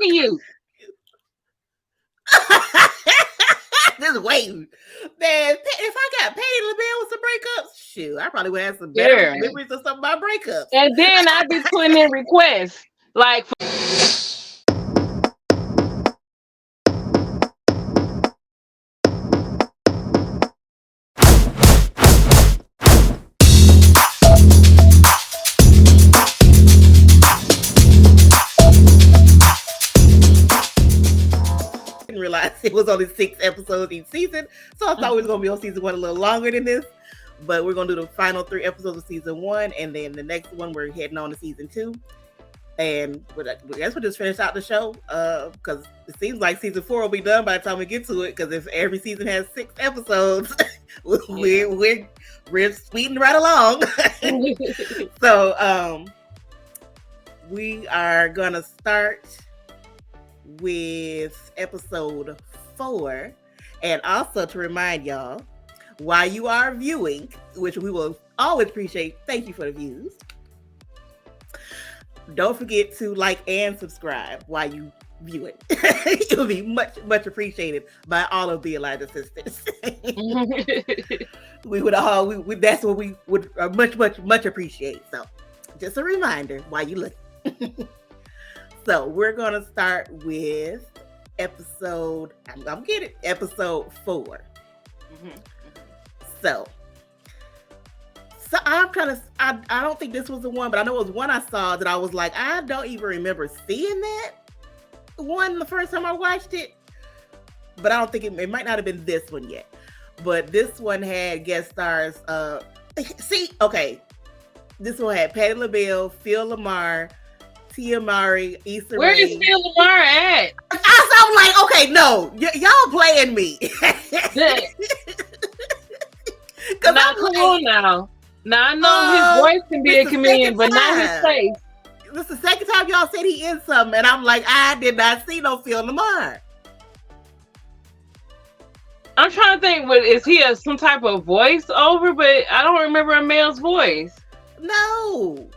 of you. Just waiting. Man, if I got Patty LaBelle with some breakups, shoot, I probably would have some better memories of some of my breakups. And then I'd be putting in requests. Like, realize it was only 6 episodes each season, so I thought we was gonna be on season 1 a little longer than this, but we're gonna do the final 3 episodes of season 1, and then the next one we're heading on to season 2, and I guess we'll just finish out the show because it seems like season 4 will be done by the time we get to it, because if every season has 6 episodes, we're speeding right along. So we are gonna start with episode 4, and also to remind y'all, while you are viewing, which we will always appreciate, thank you for the views, don't forget to like and subscribe while you view it. It will be much appreciated by all of the Elijah sisters. We would all that's what we would much appreciate. So just a reminder while you look. So we're gonna start with episode. I'm getting episode 4. Mm-hmm. So I'm trying to. I don't think this was the one, but I know it was one I saw that I was like, I don't even remember seeing that one the first time I watched it. But I don't think it might not have been this one yet. But this one had guest stars. Okay, this one had Patti LaBelle, Phil Lamar, Tia Mowry, Issa where Rae. is Phil Lamar at? I'm like, okay, no, y'all playing me. Now, come on now. Now, I know his voice can be a comedian, but not his face. This is the second time y'all said he is something, and I'm like, I did not see no Phil Lamar. I'm trying to think, is he some type of voiceover? But I don't remember a male's voice. No.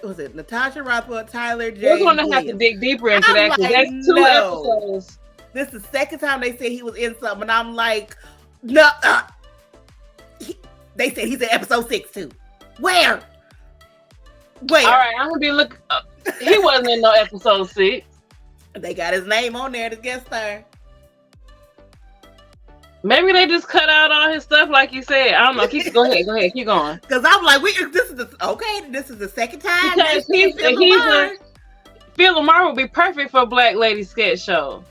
Was it Natasha Rothwell, Tyler J. We're going to have to dig deeper into that, because that's 2 episodes. This is the second time they said he was in something, and I'm like, no. They said he's in episode 6 too. Where? All right, I'm going to be looking. He wasn't in no episode 6. They got his name on there to guest star. Maybe they just cut out all his stuff, like you said. I don't know. Go ahead, keep going. Because I'm like, this is the second time. Because Phil Lamar would be perfect for a Black Lady sketch show.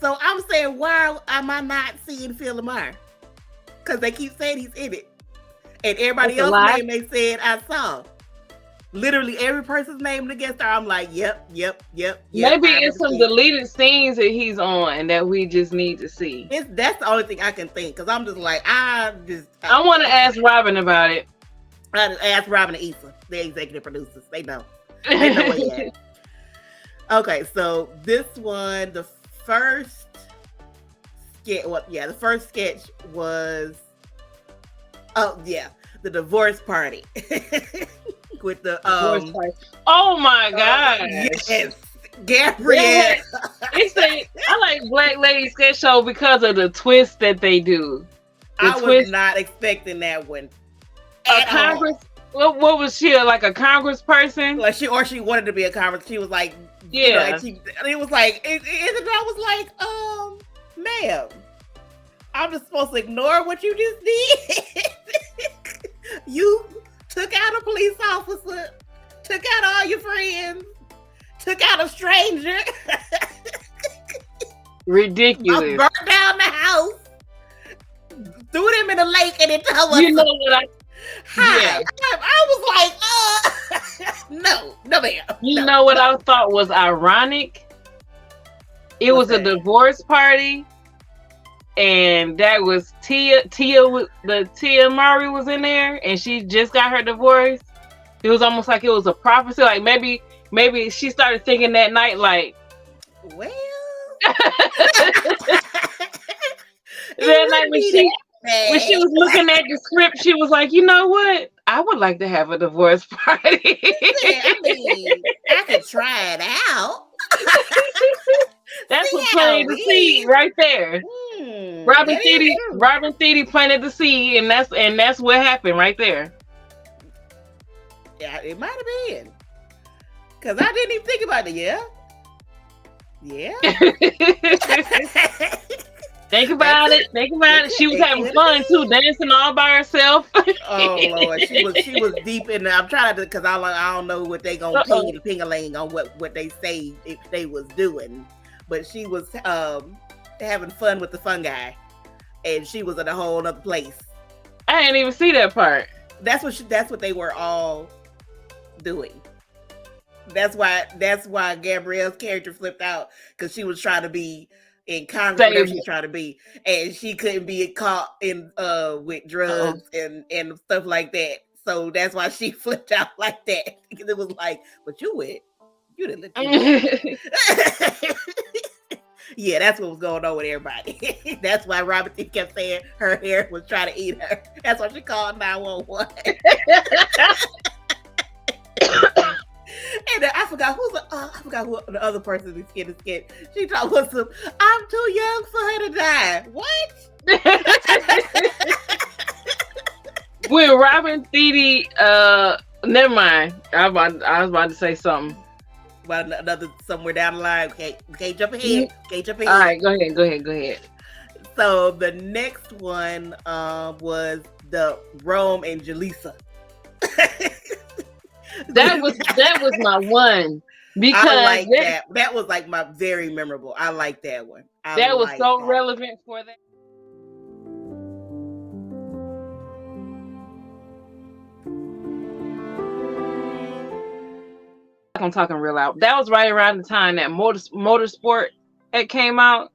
So I'm saying, why am I not seeing Phil Lamar? Because they keep saying he's in it, and everybody else's name they said I saw. Literally every person's name in the guest star, I'm like, yep. Maybe it's some deleted scenes that he's on that we just need to see. That's the only thing I can think, because I'm just like, I want to ask Robin about it. I just asked Robin and Issa, the executive producers. They know what he had. Okay, so this one, the first sketch was, the divorce party. With the oh my gosh. Yes, Gabrielle. Yes. I like Black Lady sketch show because of the twist that they do. I was not expecting that one. What was she, like a congressperson? Like she wanted to be a congress. She was like, yeah. It was like, I was like, ma'am, I'm just supposed to ignore what you just did. You took out a police officer, took out all your friends, took out a stranger. Ridiculous. Burnt down the house, threw them in the lake, and then told us. You know what I was like, no, ma'am. You know what I thought was ironic? It was a divorce party, and that was Tia Mowry was in there, and she just got her divorce. It was almost like it was a prophecy. Like maybe she started thinking that night, like, well, that night when she was looking at the script, she was like, you know what? I would like to have a divorce party. I mean, I could try it the seed right there. Robin Thede planted the seed, and that's what happened right there. Yeah, it might have been. Cause I didn't even think about it. Yeah. Think about it. She was having fun too, dancing all by herself. Oh Lord, she was deep in there. I'm trying to, cause I don't know what they gonna ping-a-ling on what they say if they was doing, but she was having fun with the fun guy, and she was in a whole other place. I didn't even see that part. That's what they were all doing. That's why Gabrielle's character flipped out, because she was trying to be in Congress, whatever she's trying to be, and she couldn't be caught in with drugs and stuff like that. So that's why she flipped out like that, because it was like, "But you didn't look." Yeah, that's what was going on with everybody. That's why Robin Thede kept saying her hair was trying to eat her. That's why she called 911. And I forgot who the other person who skin to skin. She talked about some, I'm too young for her to die. What? When Robin Thede, never mind. I was about to say something. About another somewhere down the line. Okay, jump ahead. All right, go ahead. So the next one was the Rome and Jaleesa. That was my one, because I like that. That was like my very memorable. I like that one. That was so relevant for that. I'm talking real loud. That was right around the time that Motorsport had came out.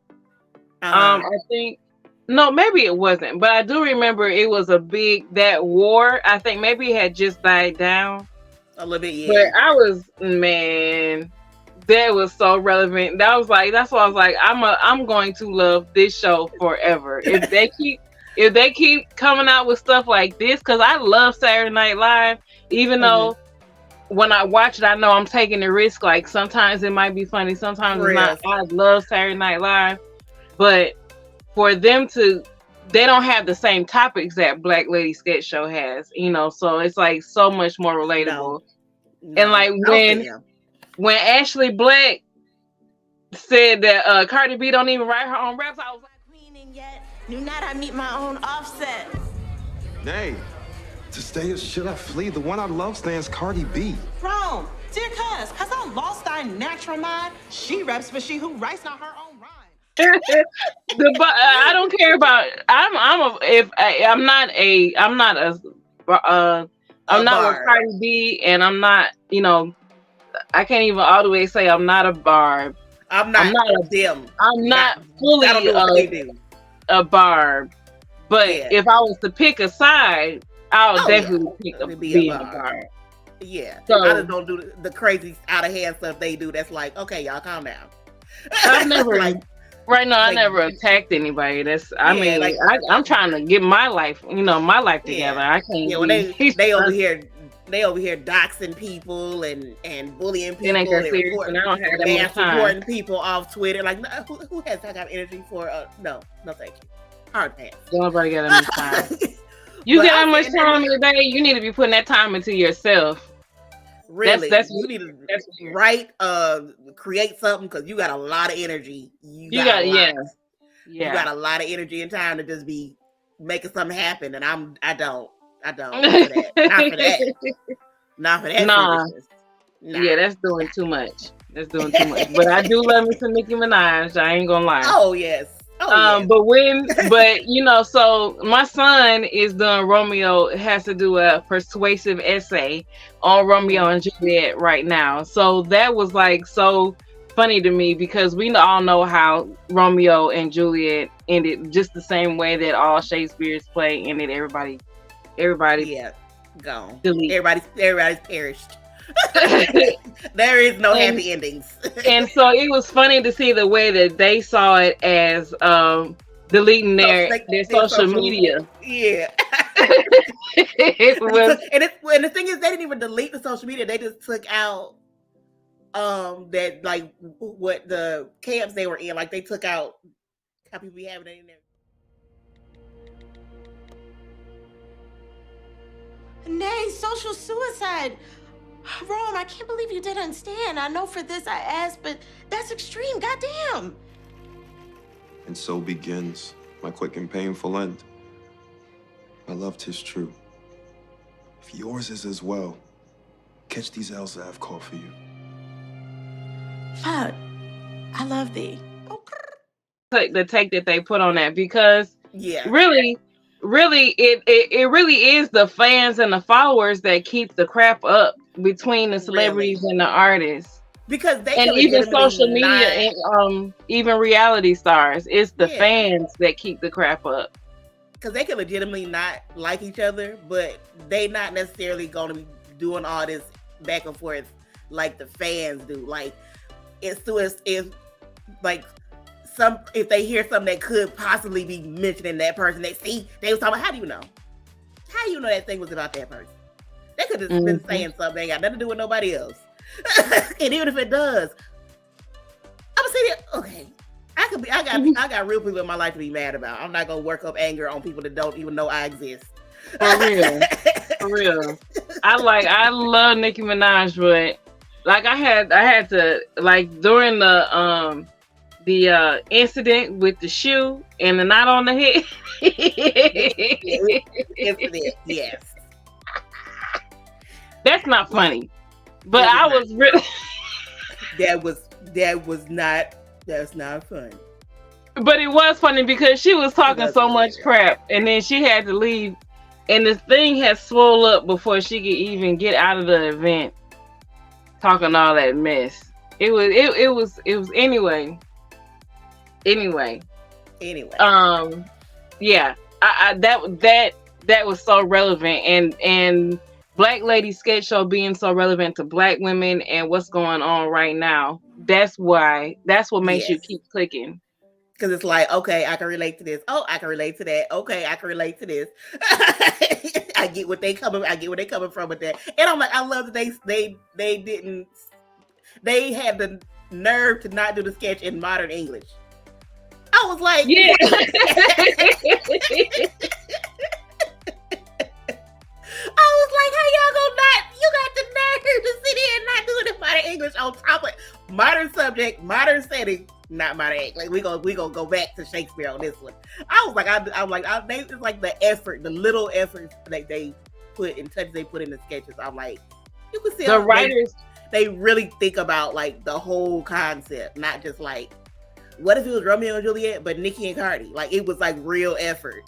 I think. No, maybe it wasn't, but I do remember it was that war. I think maybe it had just died down. A little bit, yeah. But that was so relevant. That's why I was like, I'm going to love this show forever. If they keep coming out with stuff like this, because I love Saturday Night Live, even though when I watch it, I know I'm taking the risk. Like, sometimes it might be funny, sometimes it's not. I love Saturday Night Live, but for them they don't have the same topics that Black Lady Sketch Show has, so it's like so much more relatable. No, and like when Ashley Black said that Cardi B don't even write her own raps, I was like, queening yet. Do not I meet my own offset. Nay, to stay or should I flee? The one I love stands Cardi B. Wrong, dear cuz I lost thy natural mind. She raps for she who writes not her own rhyme. I don't care about. I'm not with Cardi B, and I'm not. I can't even all the way say I'm not a Barb. I'm not fully a Barb. But if I was to pick a side, I'll definitely be a Barb. Yeah. So I just don't do the crazy out of hand stuff they do. That's like, okay, y'all calm down. I've never. Right now, I never attacked anybody. I'm trying to get my life, my life together. I can't. Yeah, when they over here doxing people and bullying people and I don't have that much time. Supporting people off Twitter. Like, who has that kind of energy for? No, thank you. Hard pass. Nobody got that much time. You get that much time in the day. You need to be putting that time into yourself. Really, you need to write, create something, because you got a lot of energy. You got a lot of energy and time to just be making something happen, and I don't for that. Not for that. Nah. Yeah, that's doing too much. But I do love me some Nicki Minaj. I ain't gonna lie. Oh yes. So my son is doing Romeo. It has to do a persuasive essay on Romeo and Juliet right now. So that was like so funny to me, because we all know how Romeo and Juliet ended, just the same way that all Shakespeare's play ended. Everybody gone. Delete. Everybody's perished. There is no happy endings. And so it was funny to see the way that they saw it as deleting their social media. Yeah. And the thing is, they didn't even delete the social media. They just took out that like what the camps they were in, like they took out how people be having it in there. Nay, social suicide. Rome, I can't believe you didn't stand. I know for this I asked, but that's extreme. Goddamn. And so begins my quick and painful end. My love 'tis true. If yours is as well, catch these L's that I've called for you. Fuck. I love thee. The take that they put on that, because Yeah, really it really is the fans and the followers that keep the crap up between the celebrities and the artists, because they and could even legitimately social media and even reality stars. It's the fans that keep the crap up. because they could legitimately not like each other, but they not necessarily going to be doing all this back and forth like the fans do. Like it's like if they hear something that could possibly be mentioning that person, they was talking about, how do you know? How do you know that thing was about that person? They could have been saying something, ain't got nothing to do with nobody else. And even if it does, I'm gonna say that, okay, I got real people in my life to be mad about. I'm not gonna work up anger on people that don't even know I exist. For real. For real. I love Nicki Minaj, but like I had to, like, during the incident with the shoe and the knot on the head. Incident, yes. That's not funny. But I was really that's not funny. But it was funny because she was talking so much crap, and then she had to leave, and the thing had swole up before she could even get out of the event, talking all that mess. It was anyway. Yeah, that was so relevant, and Black Lady sketch show being so relevant to Black women and what's going on right now. That's what makes you keep clicking. Because it's like, okay, I can relate to this. Oh, I can relate to that. Okay, I can relate to this. I get where they coming from with that. And I'm like, I love that they had the nerve to not do the sketch in modern English. I was like, yeah. I was like, how y'all you got the nerve to sit here and not do it in modern English on top of modern subject, modern setting, not modern English. Like we gonna go back to Shakespeare on this one. I was like, it's like the effort, the little efforts that they put in touch, they put in the sketches. I'm like, you can see the writers, they really think about like the whole concept, not just like, what if it was Romeo and Juliet, but Nicki and Cardi? Like it was like real effort.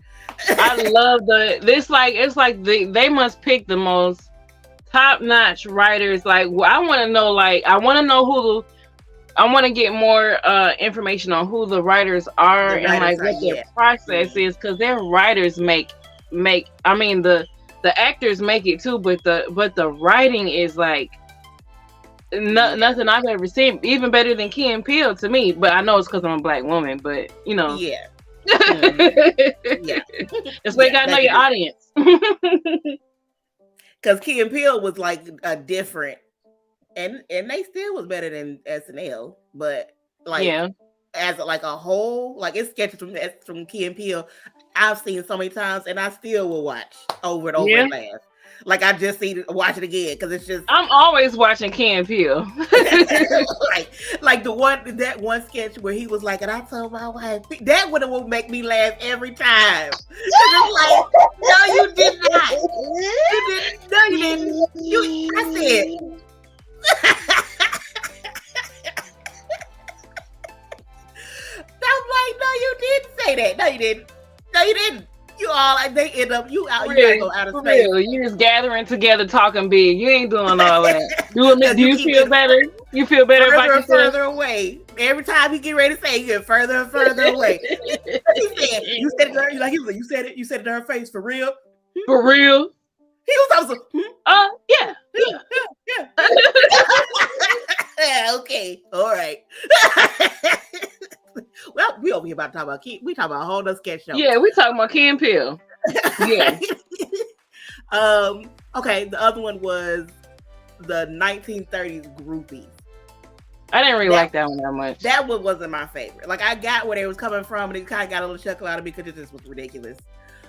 I love it's like they must pick the most top-notch writers. Like, I want to know I want to get more information on who the writers are and like what their process is, because their writers make I mean the actors make it too, but the writing is like nothing I've ever seen, even better than Key and Peele to me. But I know it's because I'm a Black woman, but you know. Yeah. That's why you gotta know your audience. Because Key and Peele was like a different, and they still was better than SNL, but like as like a whole, like it's sketches from Key and Peele I've seen so many times, and I still will watch over and over and laugh. Like I just watch it again because it's just. I'm always watching Key and Peele. like that one sketch where he was like, and I told my wife that would make me laugh every time. It's like, no, you did not. You didn't. No, you didn't. I said. I'm like, no, you didn't say that. No, you didn't. No, you didn't. You all like they end up you out. You gotta go out of space. You just gathering together, talking big. You ain't doing all that. Do you feel better? You feel better about yourself? Further away. Every time you get ready to say, it, you get further and further away. You said it to her. Like he was like, you said it. You said it to her face for real. For real. He was like, yeah. Yeah. Okay. All right. Well, we over here about to talk about Key. We talking about a whole other sketch show. Yeah, we talking about Key and Peele. Yeah. Okay. The other one was the 1930s groupies. I didn't really like that one that much. That one wasn't my favorite. Like I got where they was coming from, and it kind of got a little chuckle out of me because it just was ridiculous.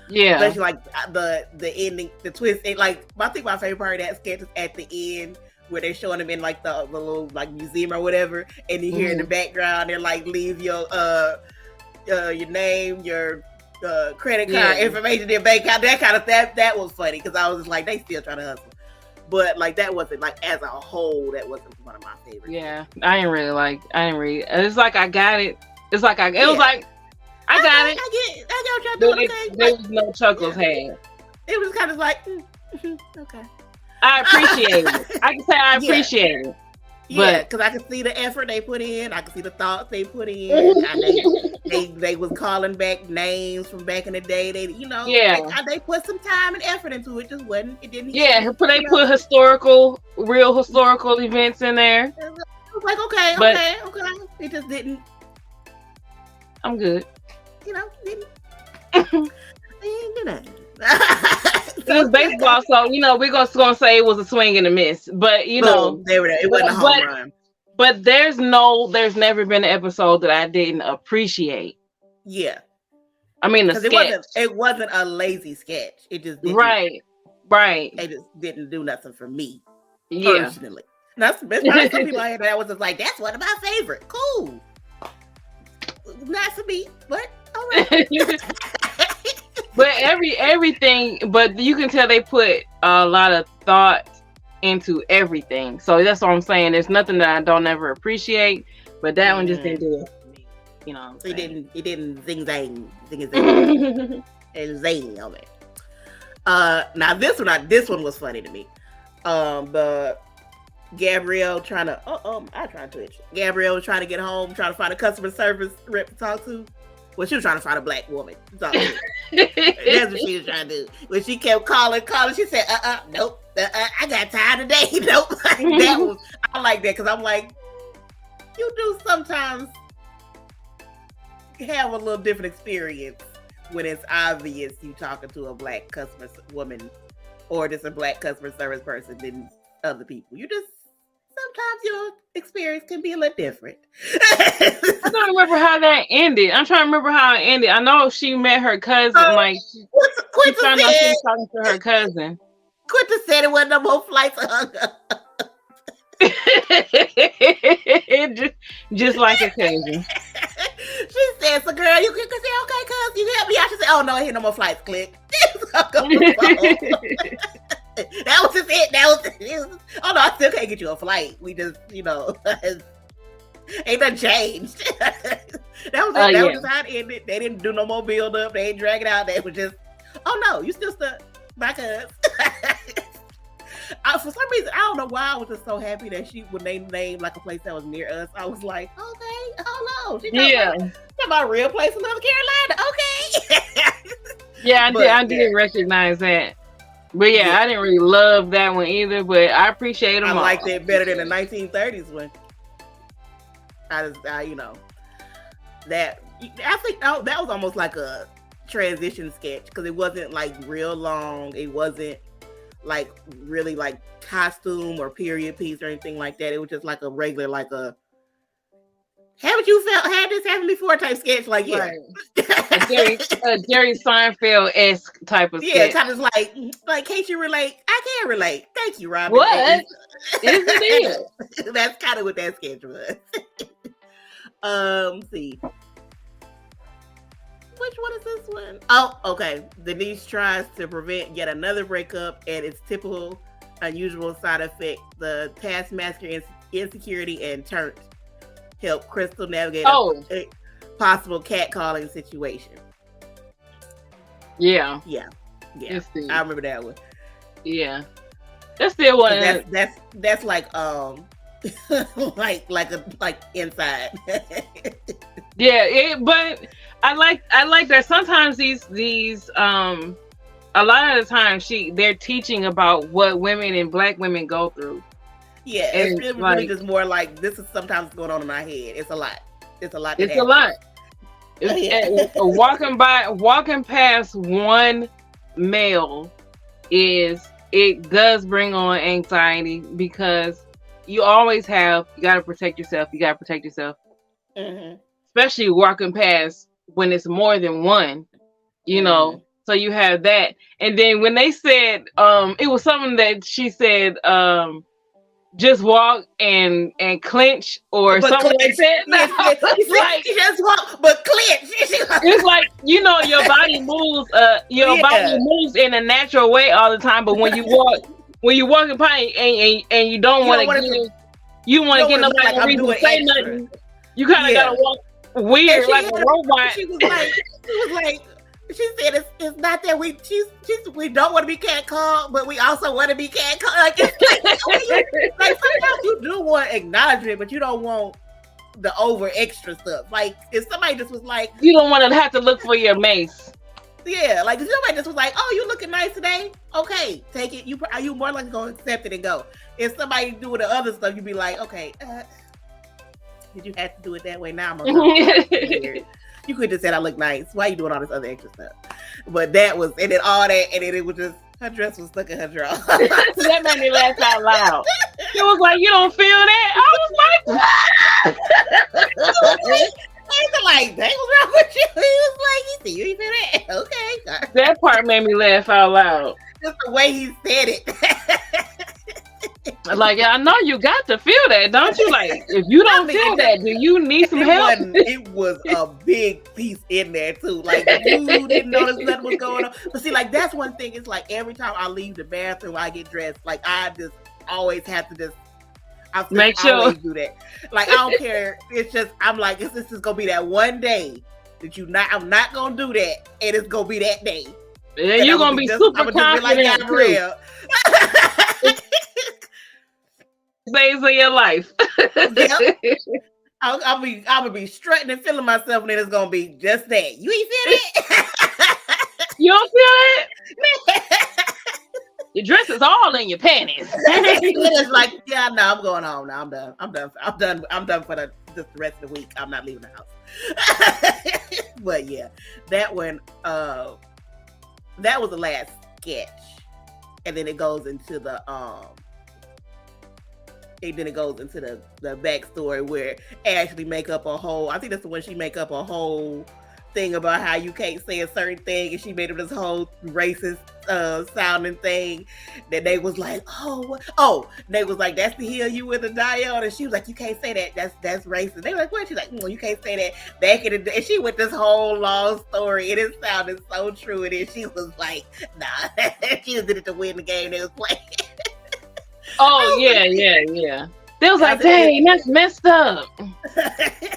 Yeah, especially like the ending, the twist. Like I think my favorite part of that sketch is at the end where they're showing them in like the little like museum or whatever, and you hear in the background they're like, leave your name, your credit card information, their bank account, that kind of that was funny because I was just like, they still trying to hustle. But like that wasn't like as a whole, that wasn't one of my favorites. Yeah, I didn't really. It's like I got it. It's like it was like I got it. I get what y'all doing. Okay, there was no chuckles had. It was kind of like okay. I appreciate it. I can say I appreciate it. Yeah, because I can see the effort they put in. I can see the thoughts they put in. They was calling back names from back in the day. They put some time and effort into it. Just wasn't. It didn't. Yeah, they put real historical events in there. I was like, okay. It just didn't. I'm good. Didn't do nothing. It was baseball, so we're gonna say it was a swing and a miss. But they were there. It wasn't a home run. But there's never been an episode that I didn't appreciate. Yeah. I mean, the sketch. It wasn't a lazy sketch. It just didn't. Right. It just didn't do nothing for me personally. That's probably some people out here that was just like, that's one of my favorite. Cool. Not for me, but all right. But everything, but you can tell they put a lot of thought into everything. So that's what I'm saying. There's nothing that I don't ever appreciate, but that one just didn't do it. It didn't zing zang. And zing on it. Now this one was funny to me. The Gabrielle trying to I tried to twitch. Gabrielle was trying to get home, trying to find a customer service rep to talk to. Well, she was trying to find a black woman to talk to. That's what she was trying to do. When she kept calling, she said, nope, I got time today. Nope. I like that because I'm like, you do sometimes have a little different experience when it's obvious you talking to a black customer woman or just a black customer service person than other people. Sometimes your experience can be a little different. I don't remember how that ended. I'm trying to remember how it ended. I know she met her cousin. She found out she was talking to her cousin. Quinta said it wasn't no more flights hung up. just like a cousin. She said, so girl, you can say, okay, cuz, you can help me out. She said, oh, no, I hear no more flights. Click. That was just it. Oh, no, I still can't get you a flight. We just, ain't nothing changed. That was just how it ended. They didn't do no more build up. They didn't drag it out. They were just, oh, no, you still stuck. Bye, cuz. For some reason, I don't know why I was just so happy that when they named like a place that was near us, I was like, okay, oh no. She talking about a real place in North Carolina. Okay. Yeah, I did recognize that. But yeah, I didn't really love that one either, but I appreciate them all. I liked it better than the 1930s one. I think that was almost like a transition sketch because it wasn't like real long. It wasn't like really like costume or period piece or anything like that. It was just like a regular, like a haven't you had this happen before type sketch? Like, yeah. Right. a Jerry Seinfeld-esque type of sketch. Yeah, kind of like, can't you relate? I can relate. Thank you, Robin. What? Isn't it? That's kind of what that sketch was. Let's see. Which one is this one? Oh, okay. Denise tries to prevent yet another breakup, and its typical unusual side effect, the taskmaster insecurity and turnt help Crystal navigate a possible catcalling situation. Yeah. I remember that one. Yeah. That's still one. That's like like inside. Yeah, but I like that sometimes these a lot of the time they're teaching about what women and black women go through. Yeah, it's really just more like this is sometimes going on in my head. It's a lot. It's a lot. Walking past one male it does bring on anxiety because you always have, you gotta protect yourself. You gotta protect yourself, especially walking past when it's more than one. You know, so you have that. And then when they said, it was something that she said, just walk and clench or but something clench. like that. No, It's like, just walk, but clench. it's like, you know, your body moves, body moves in a natural way all the time. But when you walk in pain and you don't want to get nobody like, reason to say nothing, you kind of gotta walk weird like a robot. She was like, she said it's not that we don't want to be catcalled, but we also want to be catcalled. Like, it's like sometimes you do want acknowledgement, but you don't want the over extra stuff. Like if somebody just was like, you don't want to have to look for your mace. Yeah, like if somebody just was like, "Oh, you looking nice today? Okay, take it." Are you more likely going to accept it and go? If somebody doing the other stuff, you'd be like, "Okay, did you have to do it that way?" Now I'm gonna. You could just said I look nice. Why are you doing all this other extra stuff? But that was, and then all that, and then it was just, her dress was stuck in her drawer. That made me laugh out loud. It was like, you don't feel that? I was like, I was like, dang, what's wrong with you? He was like, you ain't feel that? Okay. That part made me laugh out loud. Just the way he said it. Like, I know you got to feel that, don't you? Like, if you don't feel that, do you need some help? It was a big piece in there too. Like, you didn't notice nothing was going on. But see, like, that's one thing. It's like every time I leave the bathroom, I get dressed. Like, I just always have to just. I make sure. Always do that. Like, I don't care. It's just, I'm like, this is gonna be that one day that I'm not gonna do that, and it's gonna be that day. Yeah, you're gonna be super confident too. Days of your life. Yep. I'll be strutting and feeling myself, and then it's gonna be just that. You ain't feel it? You don't feel it? Your dress is all in your panties. It's like, yeah, no, I'm going home now. I'm done for the rest of the week. I'm not leaving the house. But yeah, that one, that was the last sketch, and then it goes into the the backstory where Ashley make up a whole, I think that's the one she make up a whole thing about how you can't say a certain thing, and she made up this whole racist sounding thing that they was like, they was like, that's the hill you with the die on, and she was like, you can't say that, that's racist. They were like, what? She's like, you can't say that back in the day. And she went this whole long story, and it sounded so true, and then she was like, nah. She just did it to win the game they was playing. Oh, yeah. They was like, dang, that's messed up. Because he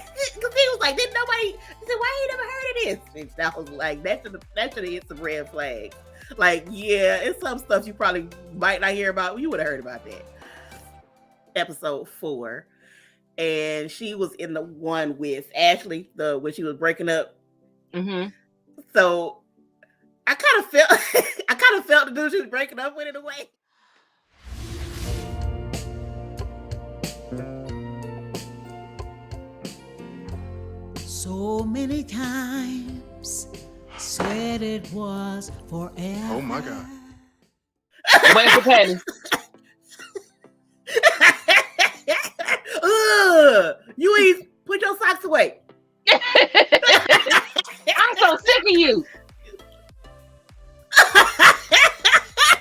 was like, didn't nobody, he said, why you never heard of this? And I was like, that should have hit some red flags. Like, yeah, it's some stuff you probably might not hear about. You would have heard about that. Episode 4. And she was in the one with Ashley, when she was breaking up. Mm-hmm. So I kind of felt the dude she was breaking up with in a way. So many times said it was forever. Oh my God. Wait for Patty. You ain't put your socks away. I'm so sick of you.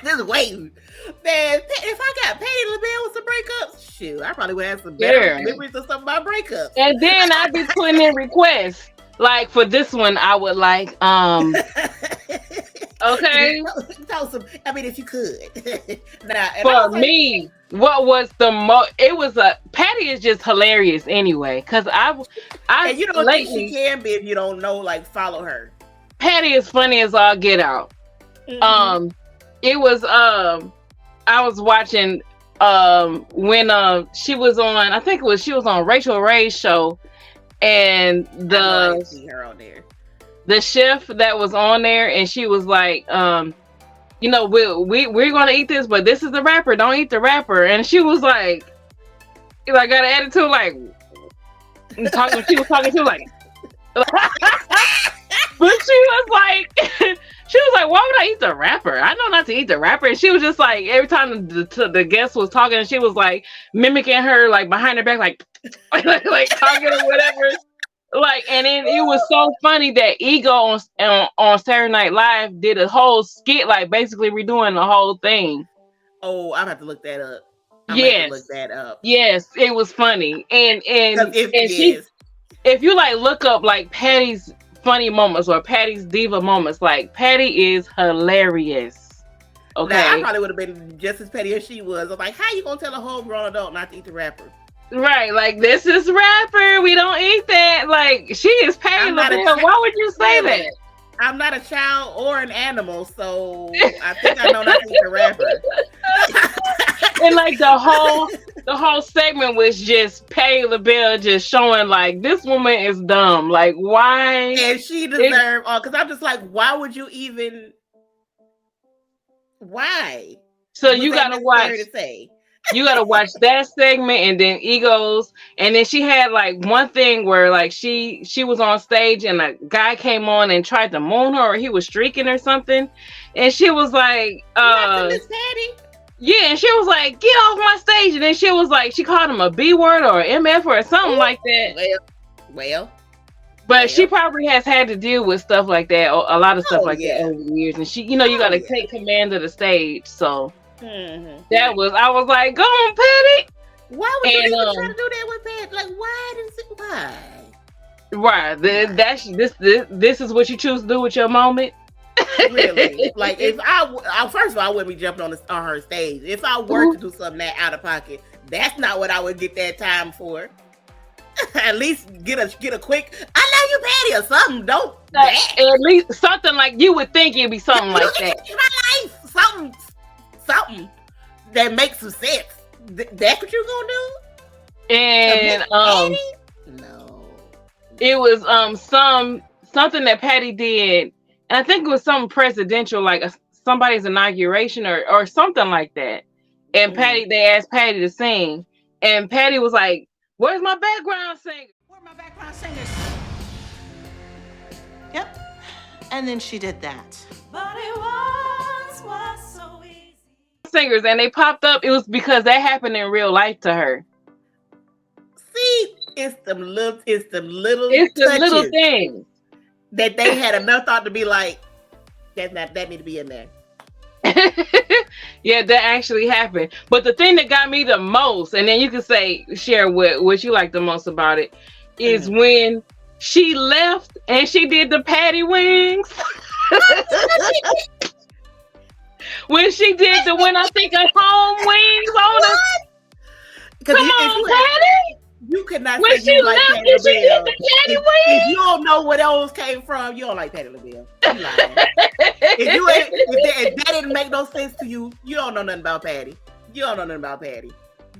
Just waiting. Man, if I got paid LaBelle with some breakups, shoot, I probably would have some better memories of some of my breakups. And then I'd be putting in requests. Like for this one, I would like, okay. Tell some, I mean, if you could. For me, what was the most, it was Patty is just hilarious anyway. Cause I and you don't think she can be if you don't know, like, follow her. Patty is funny as all get out. Mm-hmm. It was, I was watching when she was on, I think it was, she was on Rachel Ray's show, and see her on there. The chef that was on there, and she was like, you know, we're gonna eat this, but this is the rapper, don't eat the rapper. And she was like got an attitude like she was talking to like but she was like She was like, why would I eat the wrapper? I know not to eat the wrapper. And she was just like, every time the guest was talking, she was like mimicking her, like behind her back, like, like talking or whatever. Like, and then it was so funny that Ego on Saturday Night Live did a whole skit, like basically redoing the whole thing. Oh, I'm have to look that up. Yes, yes, it was funny, and she, if you like look up like Patty's funny moments or Patty's diva moments, like Patty is hilarious. Okay, now, I probably would have been just as petty as she was. I'm like, how you gonna tell a whole grown adult not to eat the wrapper? Right, like this is wrapper. We don't eat that. Like she is Patty LaBelle. Why would you say that? I'm not a child or an animal, so I think I know not to eat the wrapper. And like the whole segment was just Patty LaBelle just showing like this woman is dumb. Like why? And she deserved all, because I'm just like, why would you even? Why? So you gotta watch. You gotta watch that segment and then Egos, and then she had like one thing where like she was on stage and a guy came on and tried to moon her, or he was streaking or something, and she was like, Miss Patty. Yeah, and she was like, get off my stage, and then she was like, she called him a B word or an MF or something like that. But she probably has had to deal with stuff like that, a lot of stuff that over the years, and she, you know, you gotta take command of the stage, so. That was, I was like, go on, Patty. Why would you even try to do that with Patty? Like, why? Right. This is what you choose to do with your moment. Really? Like, if I first of all, I wouldn't be jumping on her stage. If I were to do something that out of pocket, that's not what I would get that time for. At least get a quick, I love you, Patty, or something. Don't at least something like you would think it'd be something like that. My life, something that makes some sense. That's what you're gonna do? And no, it was something that Patty did, and I think it was something presidential, like somebody's inauguration or something like that. And Patty, they asked Patty to sing, and Patty was like, "Where's my background singer? Where are my background singers?" Yep, and then she did that. But it was so easy. Singers, and they popped up. It was because that happened in real life to her. See, it's the little things that they had enough thought to be like, that need to be in there. Yeah, that actually happened. But the thing that got me the most, and then you can share what you like the most about it, is when she left and she did the Patty wings. When she did the when I think of home wings on us. Come on, Patty. You cannot when say you like Patty LaBelle. If you don't know where those came from, you don't like Patty LaBelle. You lying. if that didn't make no sense to you, you don't know nothing about Patty. You don't know nothing about Patty.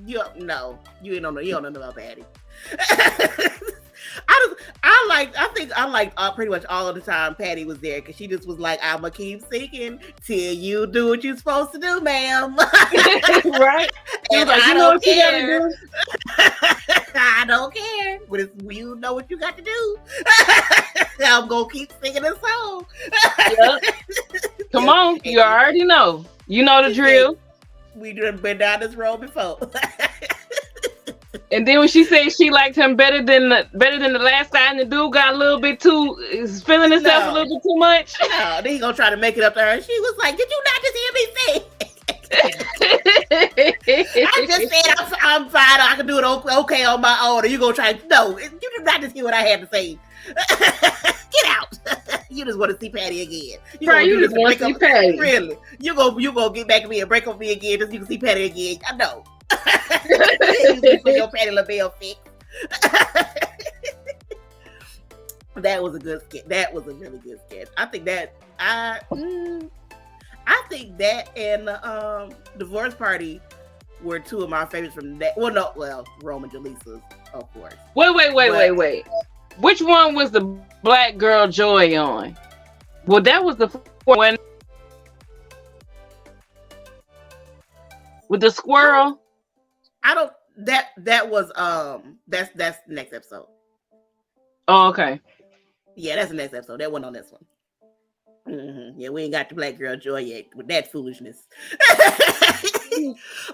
You don't know nothing about Patty. I think pretty much all of the time Patty was there because she just was like, I'ma keep singing till you do what you're supposed to do, ma'am. Right? And like, I know what you gotta do. I don't care. But if you know what you got to do, I'm gonna keep singing this song. Yep. Come on, you already know. You know the drill. We done been down this road before. And then when she said she liked him better than the last guy, and the dude got a little bit feeling himself a little bit too much. No, then he gonna try to make it up to her. She was like, "Did you not just hear me say?" I just said I'm fine. I can do it okay on my own. Or you gonna try? No, you did not just hear what I had to say. Get out! You just want to see Patty again. You just want to see Patty. Really? You gonna get back at me and break up with me again just so you can see Patty again? I know. For your Patty LaBelle fix. That was a good sketch. That was a really good sketch. I think that and Divorce Party were two of my favorites from that. Rome and Jaleesa's, of course. Wait. Which one was the Black Girl Joy on? Well, that was the one with the squirrel. That was that's the next episode. Oh, okay. Yeah, that's the next episode. That wasn't on this one. Mm-hmm. Yeah, we ain't got the black girl joy yet with that foolishness.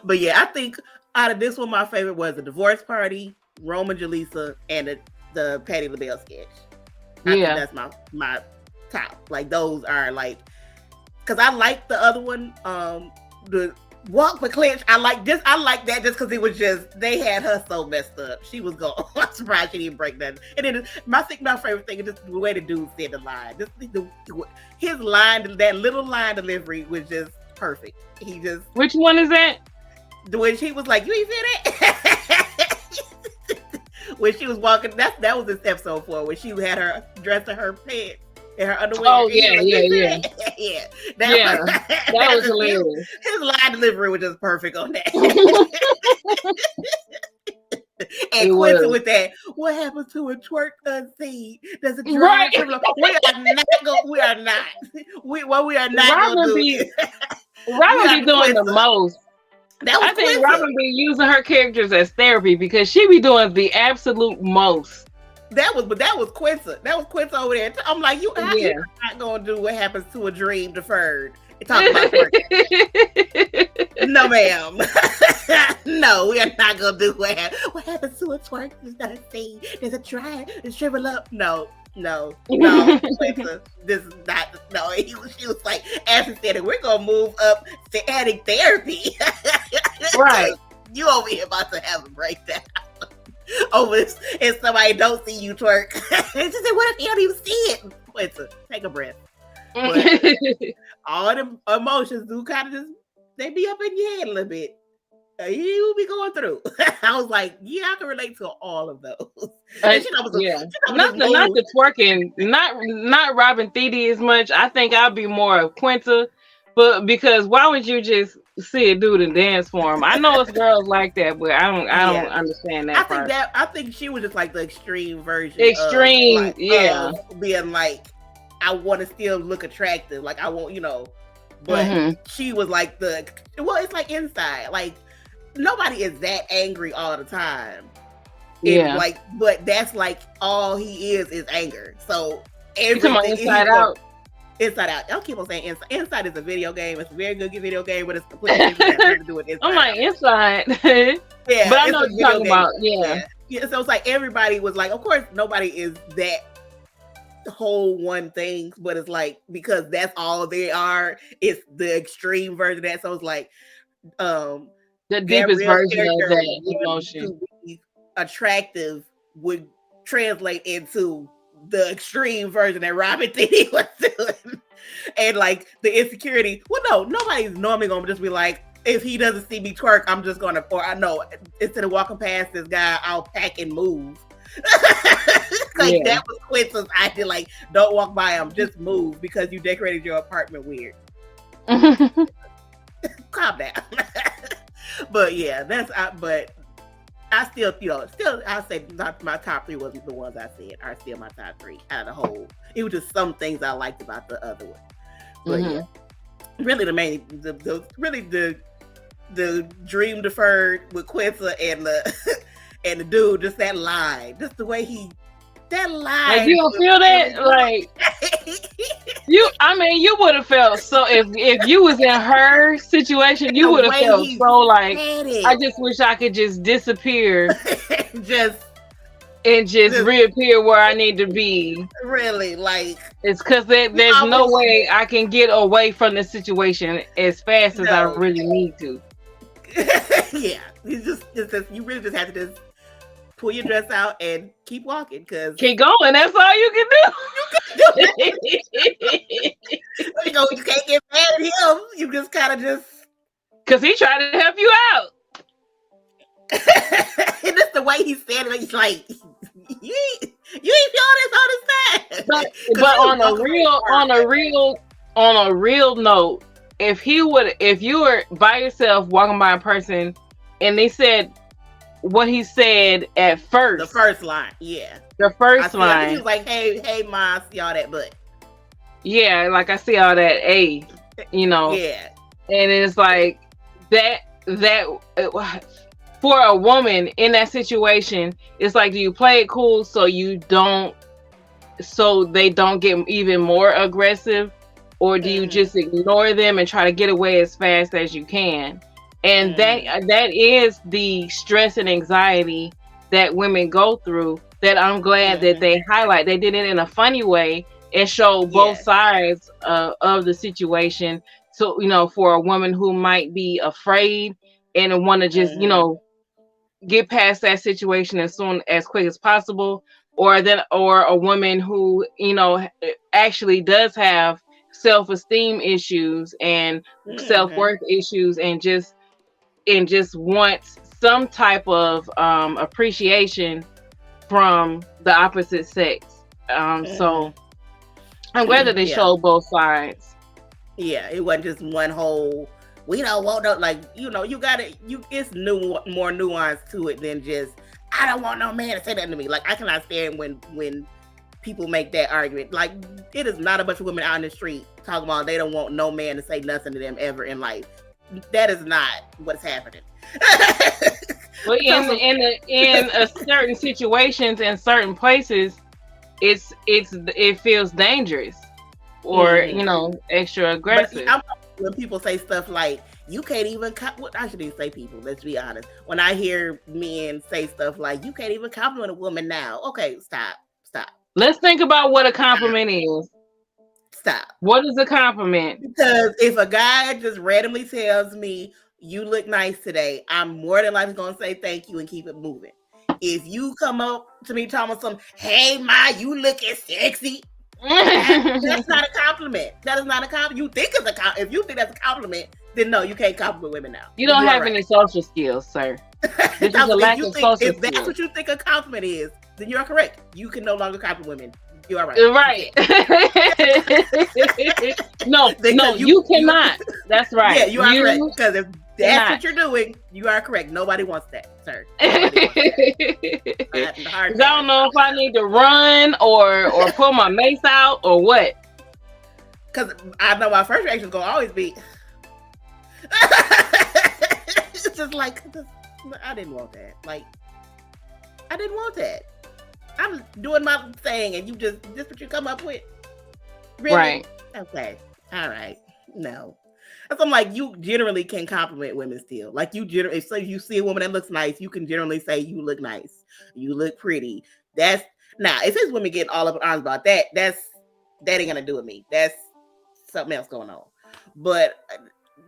But yeah, I think out of this one, my favorite was the divorce party, Roman Jaleesa, and the Patti LaBelle sketch. I think that's my top. Like those are like, because I like the other one, the Walk with Clinch. I like that just because it was just they had her so messed up. She was going. I'm surprised she didn't break nothing. And then my favorite thing is just the way the dude said the line. His line, that little line delivery was just perfect. He just. Which one is that? When she was like, "You ain't see that." When she was walking, that was this episode 4 when she had her dress in her pants. In her underwear. Oh yeah. Yeah. That was hilarious. His line delivery was just perfect on that. And Quincy with that, what happens to a twerk unseen? Does it drive? Right. We are not gonna do it. Robin be doing the most. I think Robin be using her characters as therapy because she be doing the absolute most. That was Quincy. That was Quincy over there. I'm like, you're not gonna do what happens to a dream deferred. Talk about twerking. No, ma'am. No, we are not gonna do what happens to a twerk. It's not a thing. There's a try. It's shrivel up. No. Quincy, this is not. No, she was like, as he said, we're gonna move up to adding therapy. Right. You over here about to have a breakdown. Over this, and somebody don't see you twerk. She said, "What if you don't even see it?" Quincy, take a breath. But all the emotions do kind of they be up in your head a little bit. You be going through. I was like, yeah, I can relate to all of those. Not the twerking, not Robin Thede as much. I think I'll be more of Quinta, but because why would you just see a dude and dance for him? I know it's girls like that, but I don't understand that. I think she was just like the extreme version. Of being like, I want to still look attractive, like I want, but she was like it's like inside, like nobody is that angry all the time. Yeah. But that's like all he is anger. So everything Inside Out. Inside Out. I'll keep on saying Inside. Inside is a video game. It's a very good video game, but it's completely different to do with Inside. I'm like Inside. Yeah, but I know what you're talking about. Yeah. So it's like everybody was like, of course, nobody is that whole one thing, but it's like because that's all they are. It's the extreme version of that. So it's like the deepest version of that emotion. To be attractive would translate into the extreme version that Robin Thede was doing. And like the insecurity. Well, no, nobody's normally gonna just be like, if he doesn't see me twerk, I'm just gonna, or I know instead of walking past this guy, I'll pack and move. That was Quincy's idea. Like, don't walk by him, just move because you decorated your apartment weird. Calm down. But yeah, but I still, I'll say my top 3 wasn't the ones I said are still my top 3 out of the whole. It was just some things I liked about the other one. But yeah, really the dream deferred with Quincy and the dude, just that line, just the way that line. Like you don't feel that, like you would have felt so if you was in her situation, you would have felt so like I just wish I could just disappear, just reappear where I need to be. Really, like it's because there's no way I can get away from the situation as fast as I really need to. Yeah, you really just have to just pull your dress out and keep walking, because keep going. That's all you can do. You can't get mad at him. You just kind of just because he tried to help you out. And just the way he said it, he's like, you ain't feeling all this time. But on a real note, if you were by yourself walking by a person and they said what he said at first, the first line, yeah, the first line, he was like, hey, ma, I see all that butt. Yeah, like I see all that A, yeah, and it's like that for a woman in that situation, it's like, do you play it cool so they don't get even more aggressive, or do you just ignore them and try to get away as fast as you can? And that is the stress and anxiety that women go through, that I'm glad that they highlight. They did it in a funny way and show both sides of the situation. So, you know, for a woman who might be afraid and want to just, you know, get past that situation as quick as possible, or a woman who, you know, actually does have self-esteem issues and self-worth issues and just wants some type of appreciation from the opposite sex. So I'm glad that they showed both sides. Yeah, it wasn't just one whole, we don't want no, like, you know, it's more nuance to it than just, I don't want no man to say that to me. Like, I cannot stand when people make that argument. Like, it is not a bunch of women out in the street talking about they don't want no man to say nothing to them ever in life. That is not what's happening. Well, in certain situations and certain places, it feels dangerous or you know, extra aggressive. When people say stuff like, you can't even I shouldn't even say people, let's be honest. When I hear men say stuff like, you can't even compliment a woman now. Okay, stop. Let's think about what a compliment is. Stop. What is a compliment? Because if a guy just randomly tells me, you look nice today, I'm more than likely going to say thank you and keep it moving. If you come up to me talking about something, hey, Ma, you looking sexy. That's not a compliment. That is not a compliment. You think it's a compliment. If you think that's a compliment, then no, you can't compliment women now. You don't have any social skills, sir. This is a lack of social skills. If that's what you think a compliment is, then you're correct. You can no longer compliment women. You are right. Right. No, you cannot. That's right. Yeah, you are correct. Because if that's what you're doing, you are correct. Nobody wants that, sir. I don't know if I need to run or pull my mace out or what. Because I know my first reaction is going to always be, it's just like, I didn't want that. Like, I didn't want that. I'm doing my thing, and you just what you come up with? Really? Right. Okay. All right. No. So I'm like, you generally can compliment women still. Like, you generally, so you see a woman that looks nice, you can generally say, you look nice. You look pretty. That's, now, if it's women getting all up in arms about that, that ain't gonna do with me. That's something else going on. But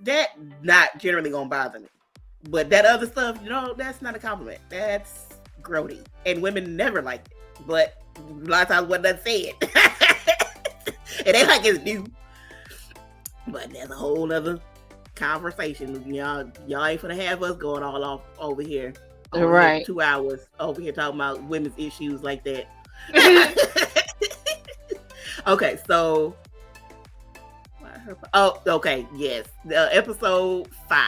that not generally gonna bother me. But that other stuff, you know, that's not a compliment. That's grody. And women never like it. But a lot of times what that said. It ain't like it's new. But that's a whole other conversation. Y'all ain't gonna have us going all off over here. Right. 2 hours over here talking about women's issues like that. Okay, so okay, yes. Episode 5.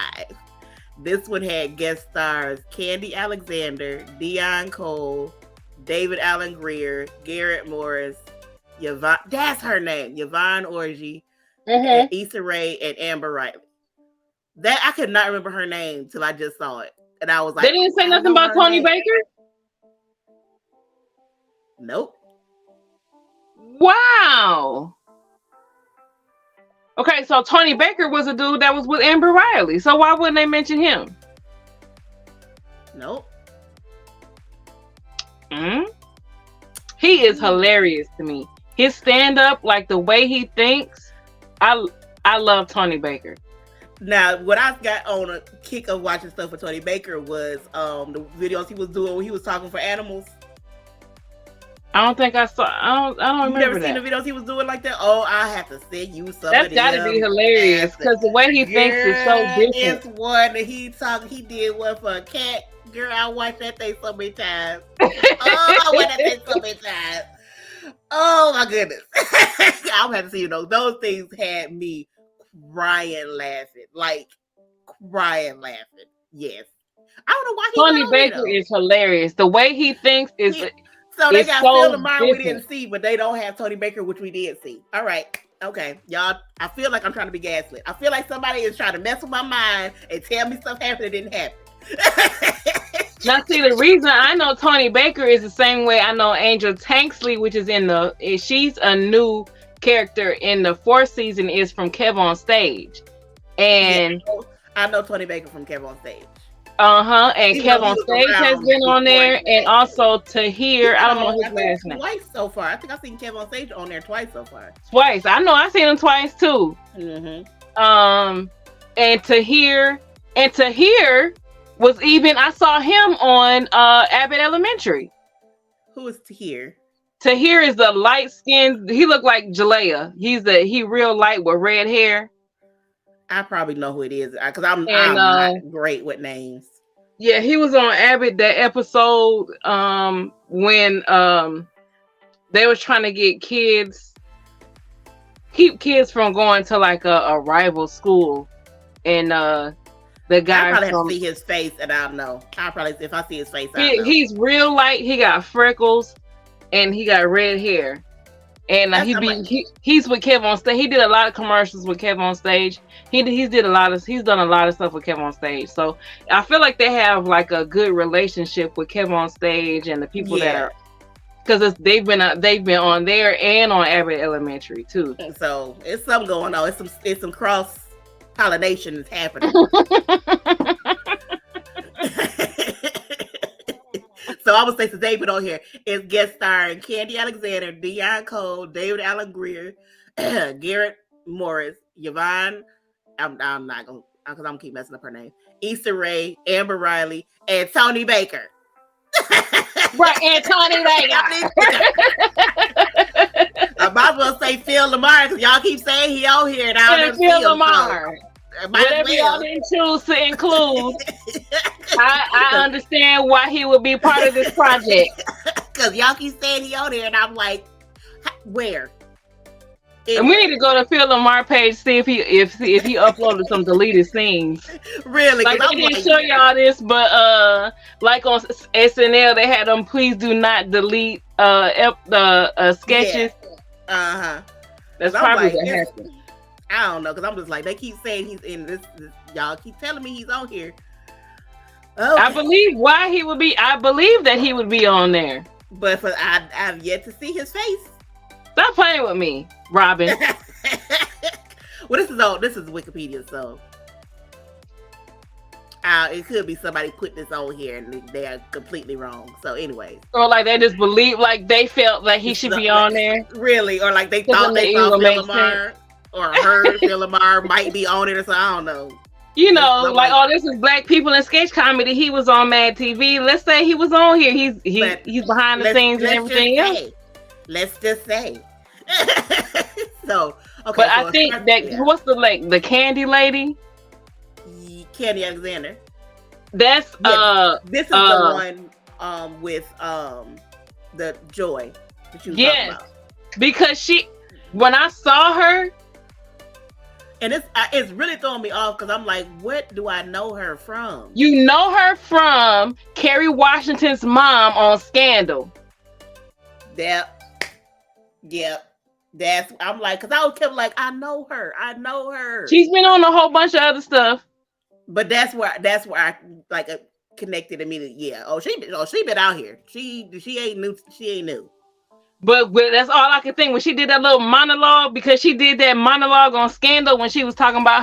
This one had guest stars Candy Alexander, Dion Cole, David Allen Greer, Garrett Morris, Yvonne, that's her name, Yvonne Orji, and Issa Rae, and Amber Riley. That I could not remember her name till I just saw it. And I was like, they didn't say nothing about Tony Baker? Nope. Wow. Okay, so Tony Baker was a dude that was with Amber Riley. So why wouldn't they mention him? Nope. He is hilarious to me. His stand-up, like the way he thinks, I love Tony Baker. Now, what I got on a kick of watching stuff with Tony Baker was the videos he was doing when he was talking for animals. I don't think I saw. I don't remember never that. seen the videos he was doing like that? Oh, I have to send you some. That's got to be hilarious because the way he thinks is so different. It's one that he did one for a cat. Girl, I watched that thing so many times. Oh, I watched that thing so many times. Oh my goodness. I'm happy to see you know. Those things had me crying laughing. Yes. I don't know why Tony Baker is hilarious. The way he thinks is so they got so Phil Lamar different. we didn't see, but they don't have Tony Baker, which we did see. All right. Okay. Y'all, I feel like I'm trying to be gaslit. I feel like somebody is trying to mess with my mind and tell me stuff happened that didn't happen. Now, see, the reason I know Tony Baker is the same way I know Angel Tanksley, which is she's a new character in the 4th season is from Kev on Stage. And I know Tony Baker from Kev on Stage. And Even Kev though he on was Stage has around been on before there, he and also Tahir. I don't know his last name. Twice so far. I think I've seen Kev on Stage on there twice so far. Twice. I know I've seen him twice too. And Tahir was even, I saw him on Abbott Elementary. Who is Tahir? Tahir is the light skinned, he looked like Jalea. He real light with red hair. I probably know who it is because I'm not great with names. Yeah, he was on Abbott that episode when they was trying to get keep kids from going to like a rival school, and the guy I probably have to see his face and I'll know. I probably, if I see his face, I'll know. He's real light. He got freckles and he got red hair. And he's with Kev on Stage. He did a lot of commercials with Kev on Stage. He's done a lot of stuff with Kev on Stage. So I feel like they have like a good relationship with Kev on Stage and the people that are, because they've been on there and on Abbott Elementary too. So it's something going on. It's some cross pollination is happening. So I would say, since David on here is guest starring Candy Alexander, Deion Cole, David Allen Greer, Garrett Morris, Yvonne. I'm not gonna, because I'm gonna keep messing up her name. Issa Rae, Amber Riley, and Tony Baker. Right, and Tony Baker. I might as well say Phil Lamar because y'all keep saying he on here and I don't Phil Lamar. Whatever y'all didn't choose to include, I understand why he would be part of this project. Because y'all keep saying he on here, and I'm like, where? And we need to go to Phil Lamar page, see if he uploaded some deleted scenes. Really? Like they didn't show y'all this, but like on SNL, they had them please do not delete the sketches. Yeah. That's probably what happened. I don't know, because I'm just like, they keep saying he's in this. Y'all keep telling me he's on here. Okay. I believe that he would be on there. But I've yet to see his face. Stop playing with me, Robin. Well, this is Wikipedia, so it could be somebody put this on here and they are completely wrong. So anyways. Or like they just believe, like they felt like he should be on there. Really? Or like they thought Phil Lamar or heard Phil Lamar might be on it or something. I don't know. You know, like, this is Black people in sketch comedy. He was on Mad TV. Let's say he was on here. He's behind the scenes and everything else. Let's just say. So, okay. But I think what's the Candy lady? Candy Alexander. That's this is the one with the Joy that you were talking about. Because when I saw her. And it's really throwing me off because I'm like, what do I know her from? You know her from Kerry Washington's mom on Scandal. Yep. I'm like, because I was kept like, I know her. She's been on a whole bunch of other stuff. But that's where I like connected immediately. Yeah. She been out here. She ain't new. She ain't new. But that's all I could think when she did that little monologue, because she did that monologue on Scandal when she was talking about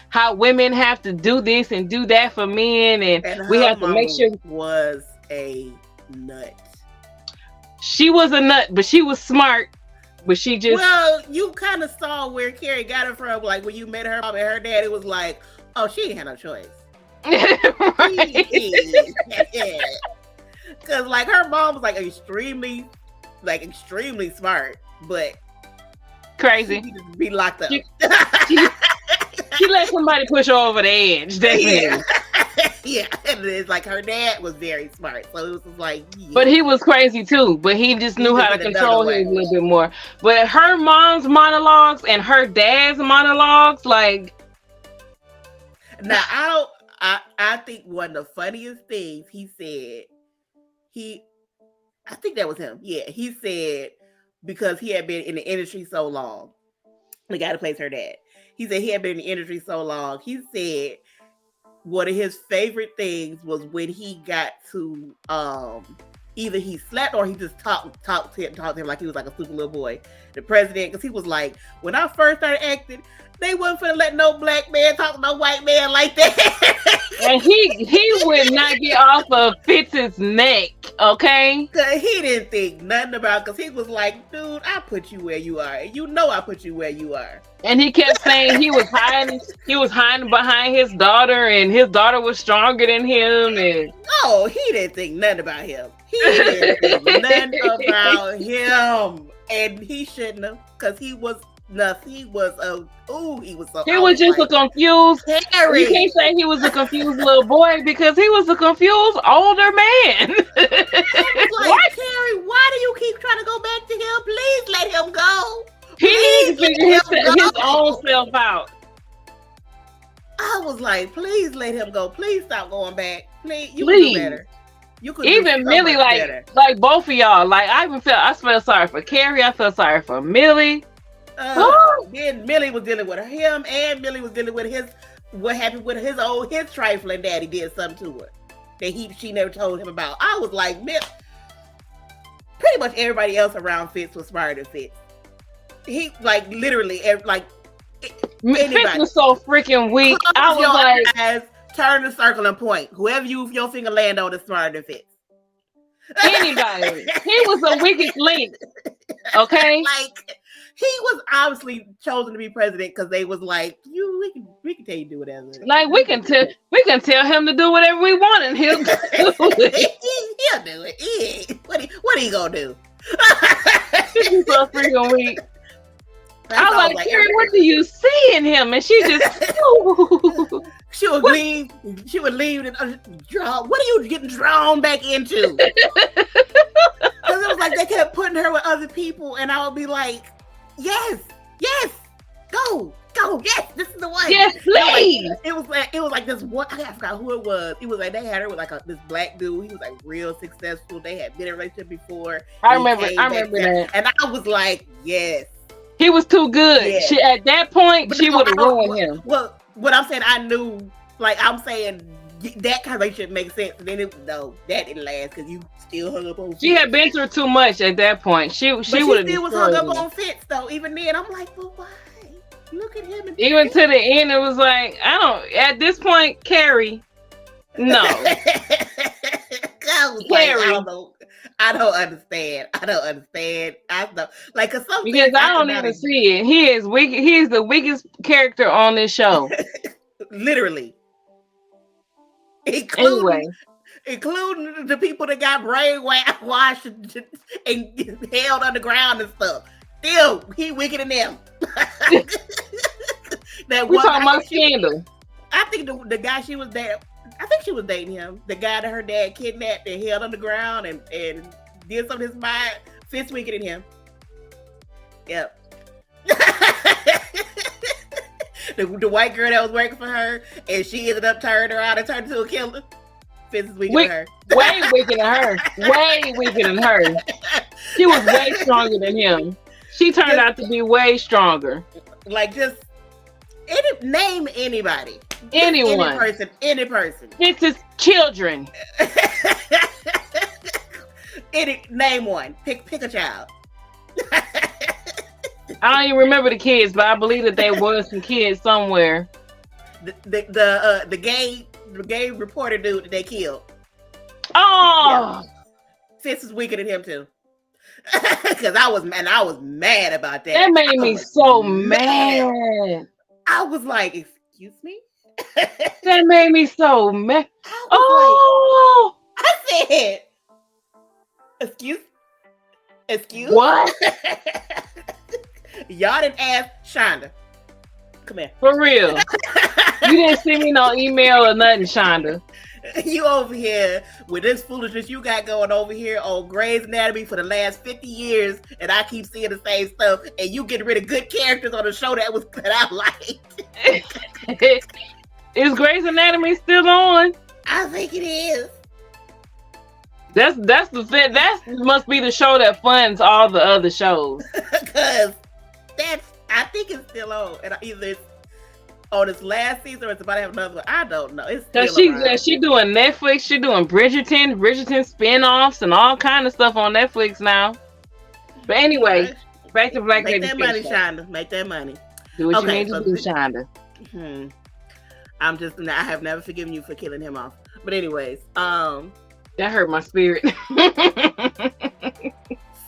how women have to do this and do that for men, and we have to make sure. Was a nut. She was a nut, but she was smart. But she just you kind of saw where Carrie got it from. Like when you met her mom and her dad, it was like, oh, she didn't have no choice. Yeah. Because like her mom was like extremely smart, but crazy. She just be locked up. She let somebody push her over the edge. Definitely. Yeah, and it's like her dad was very smart, so it was just like. Yeah. But he was crazy too. But he just knew how to control him a little bit more. But her mom's monologues and her dad's monologues, like. Now I think one of the funniest things he said, I think that was him. Yeah, he said because he had been in the industry so long, the guy that plays her dad. He said he had been in the industry so long. He said one of his favorite things was when he got to either he slept or he just talked to him like he was like a super little boy. The president, because he was like, when I first started acting, they wasn't finna let no black man talk to no white man like that. And he would not get off of Fitz's neck, okay? Cause he didn't think nothing about, because he was like, dude, I put you where you are. And you know I put you where you are. And he kept saying he was hiding behind his daughter, and his daughter was stronger than him. And no, he didn't think nothing about him. He didn't think nothing about him. And he shouldn't have, because he was nothing. He was so. He was just like, a confused. Harry. You can't say he was a confused little boy because he was a confused older man. Like, Terry, why do you keep trying to go back to him? Please let him go. He needs to figure his own self out. I was like, please let him go. Please stop going back. Please, you Please. can do better. You could Even do so Millie, much better. like both of y'all, like I felt sorry for Carrie. I felt sorry for Millie. Then Millie was dealing with him, and Millie was dealing with what happened with his trifling daddy did something to her that she never told him about. I was like, pretty much everybody else around Fitz was smarter than Fitz. He like literally like Fitz was so freaking weak. I was like, guys, turn the circle and point. Whoever your finger land on is smarter than Fitz. Anybody. He was the weakest link. Okay? Like, he was obviously chosen to be president because they was like, we can tell you to do whatever. Like we can tell him to do whatever we want and he'll do it. He'll do it. What he gonna do? He's so freaking weak. I was like, Carrie, what do you see in him? And she just she would leave and draw. What are you getting drawn back into? Because it was like they kept putting her with other people, and I would be like, yes, go, yes, this is the one. Yes, please. It was like this one. I forgot who it was. It was like they had her with like this black dude. He was like real successful. They had been in a relationship before. I remember that, and I was like, yes. He was too good. Yeah. At that point, she would have ruined him. Well, what I'm saying, I knew, like, I'm saying that kind of relationship makes sense. And then that didn't last because you still hung up on Fitz. She had been through too much at that point. She would have still was hung up on Fitz, though. Even then, I'm like, but why? Look at him. Even to the end, it was like, at this point, Carrie, no. Carrie. I don't understand. Like, because I don't even see it. He is weak. He is the weakest character on this show. Literally. Including the people that got brainwashed and held underground and stuff. Still, he wicked than them. We talking about Scandal. I think the guy she was dating, I think she was dating him. The guy that her dad kidnapped and held underground and did something to his mind. Fitz wicked than him. Yep. The white girl that was working for her, and she ended up turning around and turned into a killer. Fitz is wicked than her. Way wicked than her. Way wicked than her. She was way stronger than him. She turned out to be way stronger. Like, just name anybody. Anyone. Any person. It's his children. Name one. Pick a child. I don't even remember the kids, but I believe that there was some kids somewhere. The gay reporter dude that they killed. Oh, yeah. Fitz is weaker than him too. Because I was mad about that. That made me so mad. I was like, excuse me? That made me so mad. I said, excuse what? Y'all didn't ask Shonda. Come here. For real. You didn't send me no email or nothing, Shonda. You over here with this foolishness you got going over here on Grey's Anatomy for the last 50 years, and I keep seeing the same stuff, and you getting rid of good characters on a show that I liked. Is Grey's Anatomy still on? I think it is. That must be the show that funds all the other shows. Because I think it's still on, and either on its last season, or it's about to have another one. I don't know. It's Cause still around. she doing Netflix, she doing Bridgerton spin-offs and all kind of stuff on Netflix now. But anyway, back to Black Make Lady that money, Fish. Shonda. Make that money. Do what Okay, you need to do, Shonda. I have never forgiven you for killing him off. But anyways, That hurt my spirit.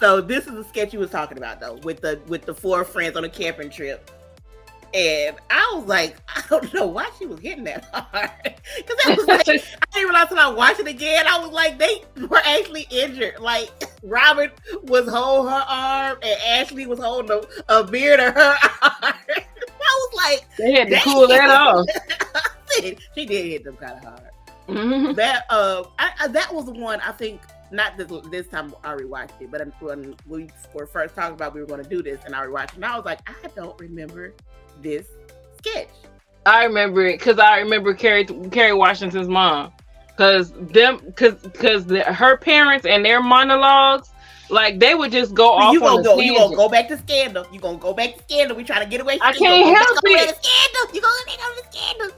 so this is the sketch you was talking about though, with the 4 friends on a camping trip. And I was like, I don't know why she was hitting that hard. Because that was like, I didn't realize until I watched it again. I was like, they were actually injured. Like, Robert was holding her arm and Ashley was holding a beer to her arm. I was like, they had to cool that off. She did hit them kind of hard. Mm-hmm. That was the one, I think, not this time I rewatched it, but when we were first talking about we were going to do this and I rewatched it, and I was like, I don't remember this sketch. I remember it because I remember Kerry Washington's mom, because her parents and their monologues, like they would just go off. You gonna go back to Scandal. You gonna go back to Scandal. We trying to get away from I can't help it. Scandal. You gonna get over Scandal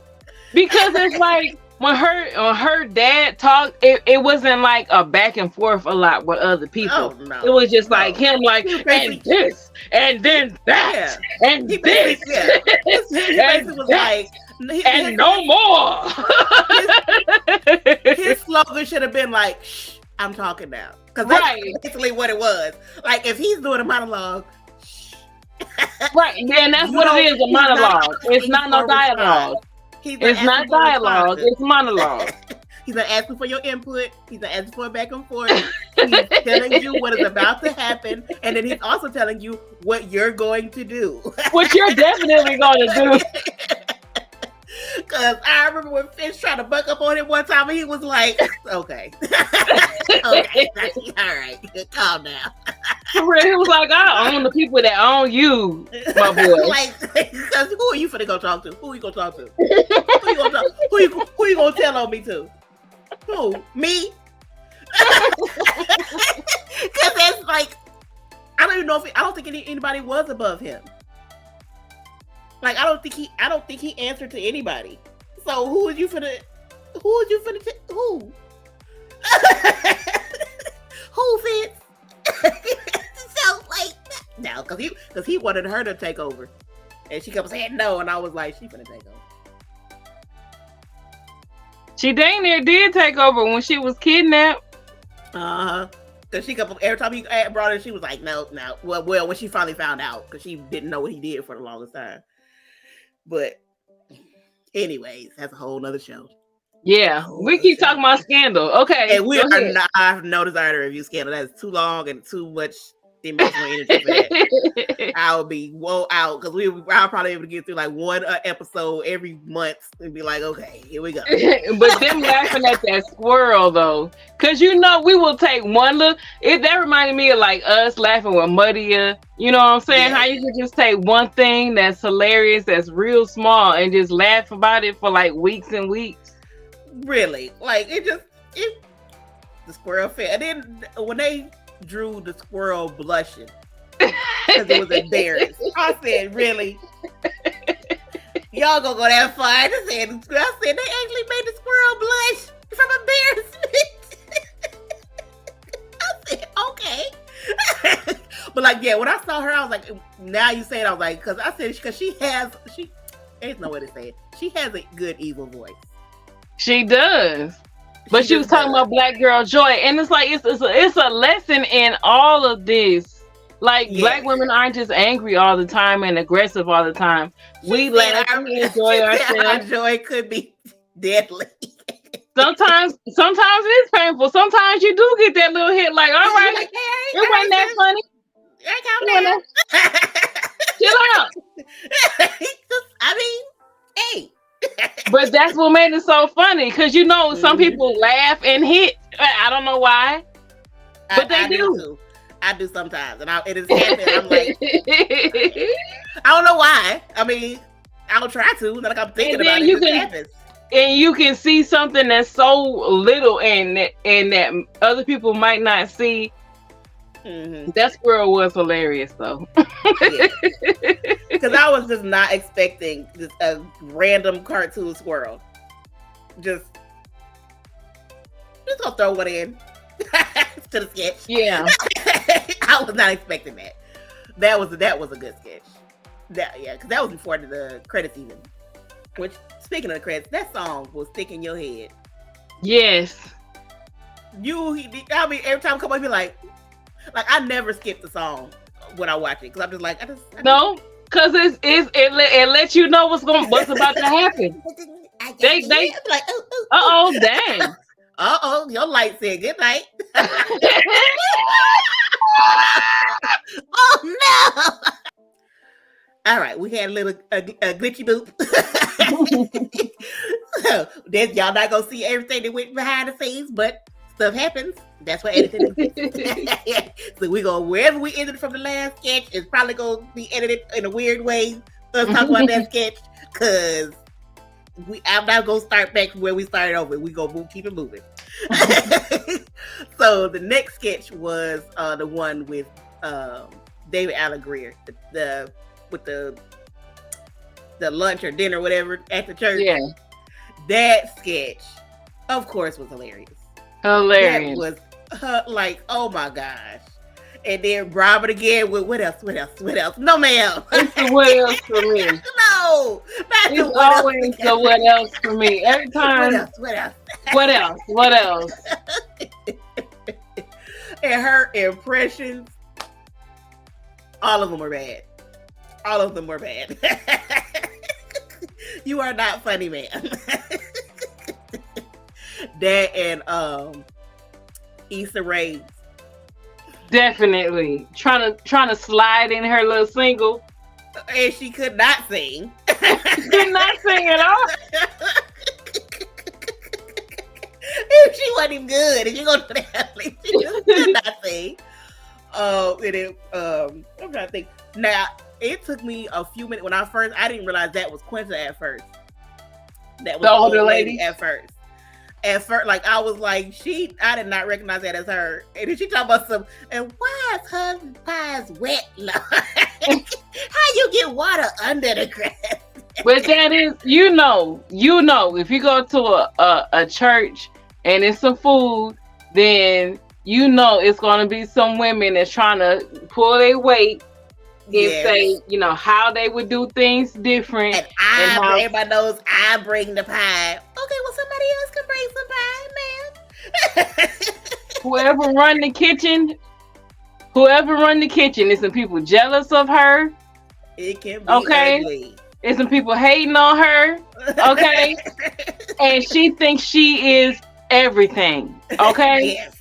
because it's like when her dad talked, it wasn't like a back and forth a lot with other people. Oh, no. It was just like him, like, and this, and then that, and this, and was like, and no more. His slogan should have been like, "Shh, I'm talking now," because that's basically what it was. Like, if he's doing a monologue, shh. Right, and that's what it is, a monologue. It's not no dialogue. It's not dialogue, it's monologue. He's not asking for your input. He's not asking for a back and forth. He's telling you what is about to happen. And then he's also telling you what you're going to do. What you're definitely going to do. Because I remember when Fish tried to buck up on him one time and he was like, okay. Okay, all right, calm down. For real, he was like, I own the people that own you, my boy. Like, because who are you finna go talk to? Who you gonna talk to? Who you gonna tell on me to? Who? Me? Because that's like, I don't even know if I don't think anybody was above him. Like, I don't think he answered to anybody. So who is you finna? Who? Who fits? So like, no, because he wanted her to take over, and she kept saying no, and I was like, she finna take over. She dang near did take over when she was kidnapped. Because she kept, every time he brought her, she was like, no. Well, when she finally found out, because she didn't know what he did for the longest time. But anyways, that's a whole nother show. Yeah, we keep talking about Scandal. Okay, and I have no desire to review Scandal. That is too long and too much emotional energy for that. I'll be out because I'll probably be able to get through like one episode every month and be like, okay, here we go. But them laughing at that squirrel though, because we will take one look. That reminded me of like us laughing with Muddia. You know what I'm saying? Yeah. How you can just take one thing that's hilarious, that's real small, and just laugh about it for like weeks and weeks. Really, like the squirrel fit. And then when they drew the squirrel blushing because it was embarrassed, I said, "Really, y'all gonna go that far?" I said, "They actually made the squirrel blush from embarrassment." I said, "Okay." But like, yeah, when I saw her, I was like, "Now you say it," I was like, because I said because there's no way to say it. She has a good evil voice. She does. But she was talking about Black Girl Joy, and it's like it's a lesson in all of this. Like, Black women aren't just angry all the time and aggressive all the time. We laugh, we enjoy ourselves. Our joy could be deadly. Sometimes it's painful. Sometimes you do get that little hit. Like, all right, like, hey, it wasn't that funny. Chill out. I mean, hey. But that's what made it so funny, because some people laugh and hit. I don't know why, but they do. I do sometimes, and it is happening. I'm like, I don't know why. I mean, I'll try to. Like, I'm thinking about it. And you can see something that's so little and that other people might not see, That squirrel was hilarious though. Because I was just not expecting just a random cartoon squirrel. Just gonna throw one in to the sketch. Yeah. I was not expecting that. That was a good sketch. Because that was before the credits even. Which, speaking of the credits, that song will stick in your head. Yes. Every time I come on, be like I never skip the song when I watch it because I'm just like no, because it lets you know what's about to happen. They like dang. Your light said good night. Oh no! All right, we had a little glitchy boop. So y'all not gonna see everything that went behind the scenes, but stuff happens. That's what editing is. So we go wherever we ended from the last sketch, it's probably gonna be edited in a weird way. Us talking about that sketch, cause I'm not gonna start back from where we started over. We gonna keep it moving. So the next sketch was the one with David Alan Grier, with the lunch or dinner, whatever, at the church. Yeah. That sketch, of course, was hilarious. Hilarious. That was like, oh my gosh. And then Robert again with what else? No, ma'am. It's the what else for me. No, not it's always the what else for me. Every time. What else? And her impressions, all of them were bad. You are not funny, man. That and Issa Rae. Definitely trying to slide in her little single, and she could not sing. She could not sing at all. She wasn't even good. If you go to that, she just could not sing. I'm trying to think. Now it took me a few minutes when I didn't realize that was Quinta at first. That was the older lady at first. At first, like I was like, I did not recognize that as her. And then she talked about some, and why is her pies wet? How you get water under the grass? But that is, you know, if you go to a church and it's some food, then you know it's gonna be some women that's trying to pull their weight and say, you know, how they would do things different. And everybody knows I bring the pie. Okay, well somebody else can bring some pie, man. Whoever run the kitchen, is some people jealous of her. It can be ugly. There's some people hating on her. Okay. And she thinks she is everything. Okay. Yes.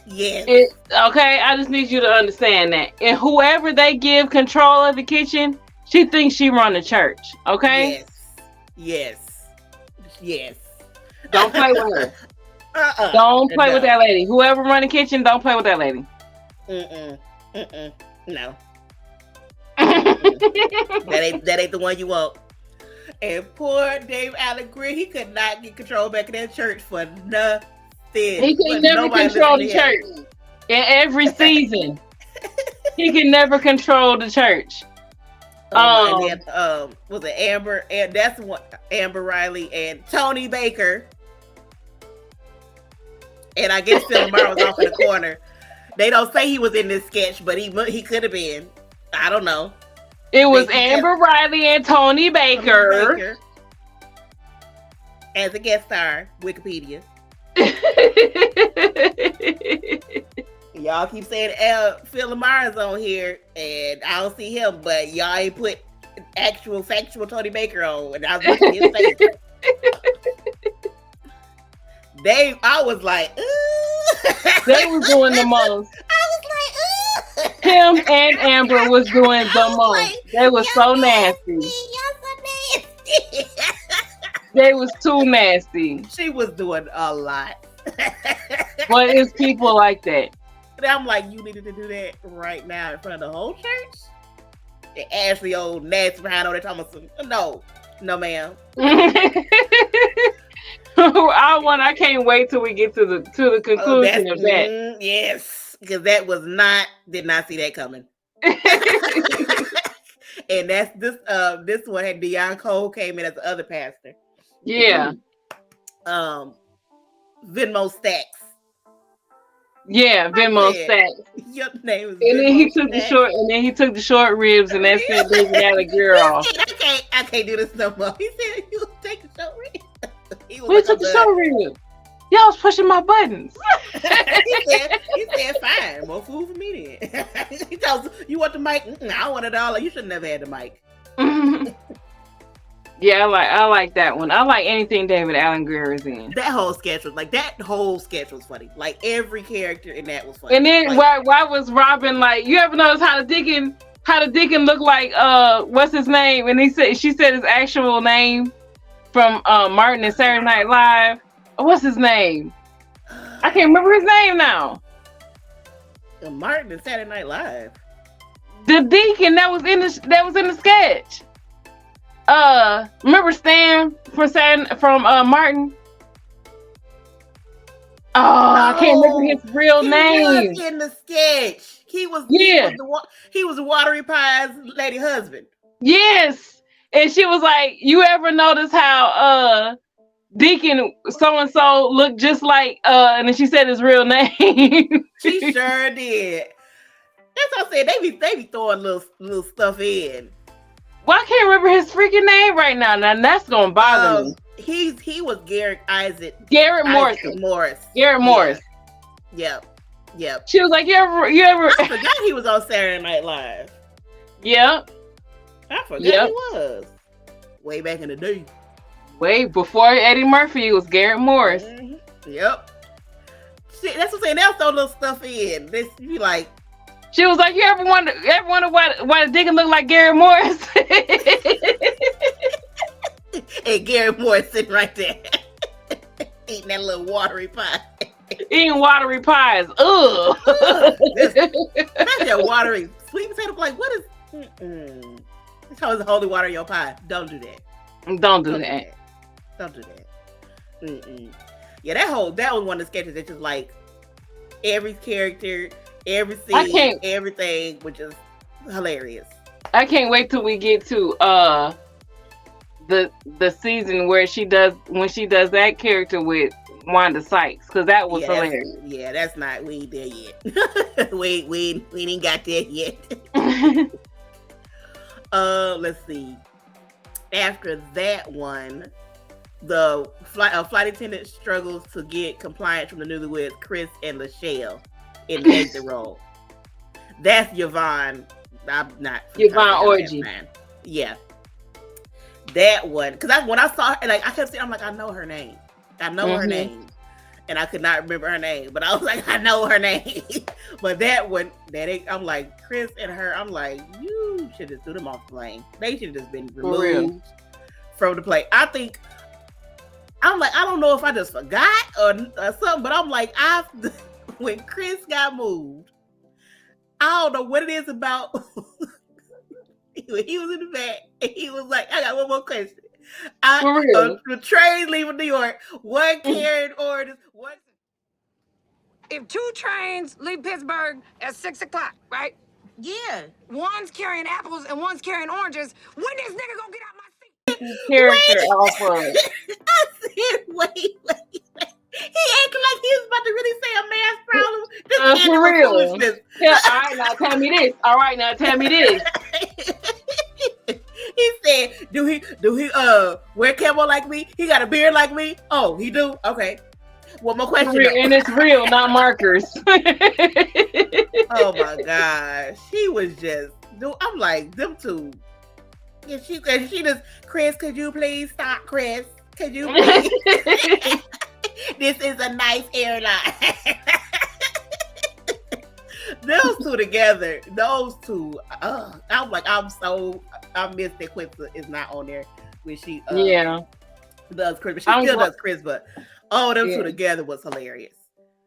Yes. Okay, I just need you to understand that. And whoever they give control of the kitchen, she thinks she run the church. Okay? Yes. Don't play with her. Don't play with that lady. Whoever run the kitchen, don't play with that lady. No. That ain't the one you want. And poor Dave Allen Greer, he could not get control back in that church for nothing. He can never control the church. In every season, he can never control the church. And then, was it Amber? And that's what Amber Riley and Tony Baker. And I guess Phil Lamar was off in the corner. They don't say he was in this sketch, but he could have been. I don't know. It was Amber Riley and Tony Baker as a guest star. Wikipedia. Y'all keep saying Phil Lamar is on here, and I don't see him, but y'all ain't put actual factual Tony Baker on, and I was looking at his face. I was like, they was doing the most. I was like, him and Amber was doing the most. Like, they was so nasty. Y'all so nasty. They was too nasty. She was doing a lot. But it's people like that. And I'm like, you needed to do that right now in front of the whole church? And Ashley old nasty behind all that talking about no ma'am. I can't wait till we get to the conclusion of that. Yes. because did not see that coming. And that's this one had Deion Cole came in as the other pastor. Yeah. Venmo Stacks. Yeah, Venmo Stacks. Your name is And then Venmo he took Stacks. the short ribs, and that said David Allegero. I can't do this no more. He said you take the short ribs. He was Who took the short ribs? Y'all was pushing my buttons. he said, fine, more food for me then. He tells you want the mic? I want it all. You should never had the mic. Yeah, I like that one. I like anything David Allen Greer is in. That whole sketch was funny. Like every character in that was funny. And then like, why was Robin like? You ever notice how the Deacon looked like? What's his name? And she said his actual name from Martin and Saturday Night Live. What's his name? I can't remember his name now. Martin and Saturday Night Live. The Deacon that was in the sketch. Remember Stan from Martin? Oh, I can't remember his real name. He was in the sketch. He was the Watery Pies lady husband. Yes, and she was like, "You ever notice how Deacon so and so looked just like and then she said his real name." She sure did. That's what I said. They be throwing little stuff in. Well, I can't remember his freaking name right now. Now that's gonna bother me. He was Garrett Morris. Garrett Morris. Yep. She was like, you ever? I forgot he was on Saturday Night Live. Yep. I forgot he was. Way back in the day. Way before Eddie Murphy, it was Garrett Morris. Mm-hmm. Yep. Shit, that's what I'm saying. They'll throw little stuff in. This be like. She was like, you ever wonder why the Deacon look like Garrett Morris? And Garrett Morris sitting right there. Eating that little watery pie. Eating watery pies. Ugh. That's that watery sweet potato. Like, what is... It's always holy water in your pie. Don't do that. Don't do that. Don't do that. Yeah, that was one of the sketches that just like every character... Every scene, everything, which is hilarious. I can't wait till we get to the season where she does that character with Wanda Sykes, because that was hilarious. That's not, we ain't there yet. we ain't got there yet. Let's see. After that one, the flight attendant struggles to get compliance from the newlyweds Chris and Lachelle in the exit role. That's Yvonne. I'm not Yvonne Orgy. Yeah, that one. Because when I saw her, like I kept saying, I'm like, I know her name. Her name, and I could not remember her name. But I was like, I know her name. But that one, I'm like Chris and her. I'm like, you should have threw them off the plane. They should have just been removed from the plane. I'm like, I don't know if I just forgot or something, but I'm like, when Chris got moved, I don't know what it is about. He was in the back and he was like, I got one more question. The train leaving New York, one carrying orders, one. If 2 trains leave Pittsburgh at 6 o'clock, right? Yeah. One's carrying apples and one's carrying oranges. When this nigga gonna get out my seat? Character offer. I said, wait. He acting like he was about to really say a math problem. This for real. Yeah, all right, now tell me this. All right, now tell me this. He said, do he wear camo like me? He got a beard like me? Oh, he do? Okay. One more question. And it's real, not markers. Oh my gosh. He was just, I'm like, them two. And she just, Chris, could you please stop, Chris? Could you please? This is a nice airline. Those two together, I'm like, I miss that Quinta is not on there when she does Chris, but she still does Chris, but them two together was hilarious.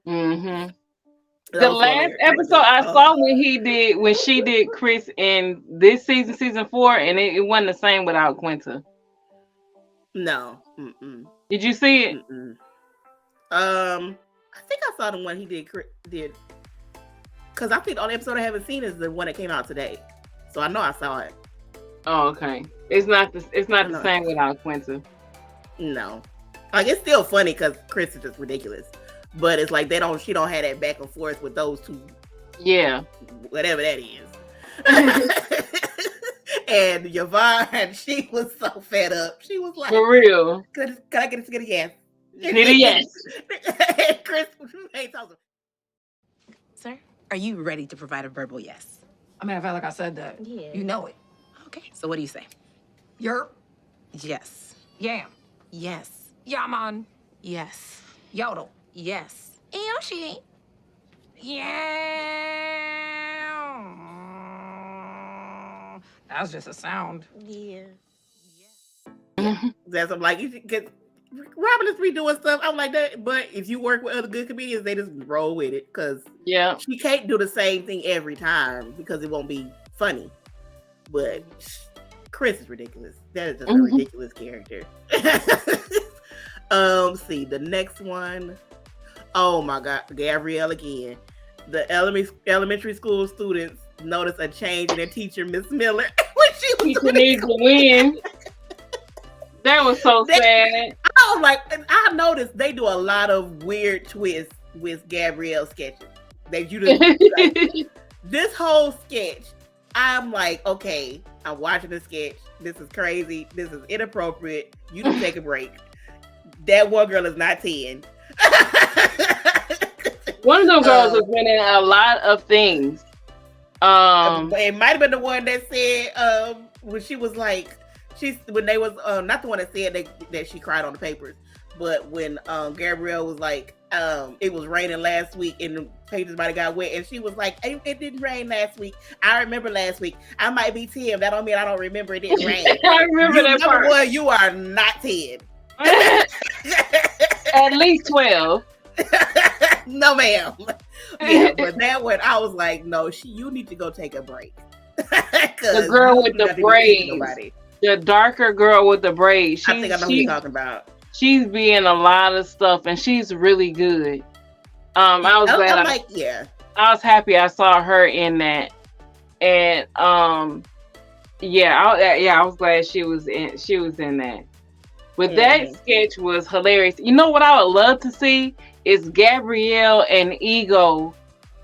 Mm-hmm. The last episode I saw when she did Chris in this season 4, and it wasn't the same without Quinta. No. Did you see it? I think I saw the one he did. Because I think the only episode I haven't seen is the one that came out today. So I know I saw it. Oh, okay. It's not the same without Quinta. No. Like, it's still funny because Chris is just ridiculous. But it's like she don't have that back and forth with those two. Yeah. Whatever that is. And Yvonne, she was so fed up. She was like, for real. Can I get a yes? Get a yes. And Chris ain't talking. Sir, are you ready to provide a verbal yes? I mean, I felt like I said that. Yeah. You know it. Okay, so what do you say? Yerp. Yes. Yam. Yes. Yaman. Yes. Yodel. Yes. Yoshi. Yeah. That was just a sound. Yeah. That's I'm like, because Robin is redoing stuff. I'm like that, but if you work with other good comedians, they just roll with it because she can't do the same thing every time because it won't be funny. But Chris is ridiculous. That is just a ridiculous character. See the next one. Oh my God, Gabrielle again. The elementary school students noticed a change in their teacher, Miss Miller, when she was teacher needs to win. That was so sad. I was like, I noticed they do a lot of weird twists with Gabrielle sketches. That you just like, this whole sketch, I'm like, okay, I'm watching the sketch. This is crazy. This is inappropriate. You need to take a break. That one girl is not 10. One of them girls was winning a lot of things. It might have been the one that said when she was like, when they was not the one that said that she cried on the papers, but when Gabrielle was like, it was raining last week and the pages might have got wet, and she was like, it didn't rain last week. I remember last week. I might be 10. That don't mean I don't remember it didn't rain. I remember that part. Number one, you are not 10. At least 12. No, ma'am. Yeah, but that one, I was like, no, you need to go take a break. The girl with the braids. The darker girl with the braids. I think I know who you're talking about. She's being a lot of stuff, and she's really good. I was glad. I was happy I saw her in that, and I was glad she was in that. But that sketch was hilarious. You know what I would love to see is Gabrielle and Ego.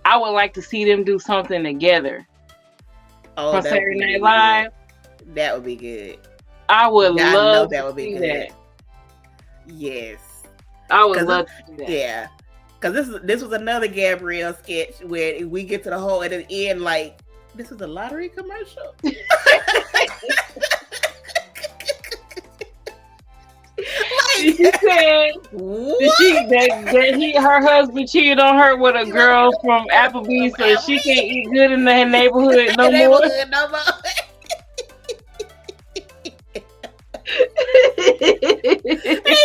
I would like to see them do something together. Oh, from Saturday Night Live. That would be good. I would love that would be good. That. Yes. I would love to see that. Yeah. Because this was another Gabrielle sketch where we get to the whole at the end, like, this was a lottery commercial. She said that her husband cheated on her with a girl from Applebee's, so she can't eat good in the neighborhood no more.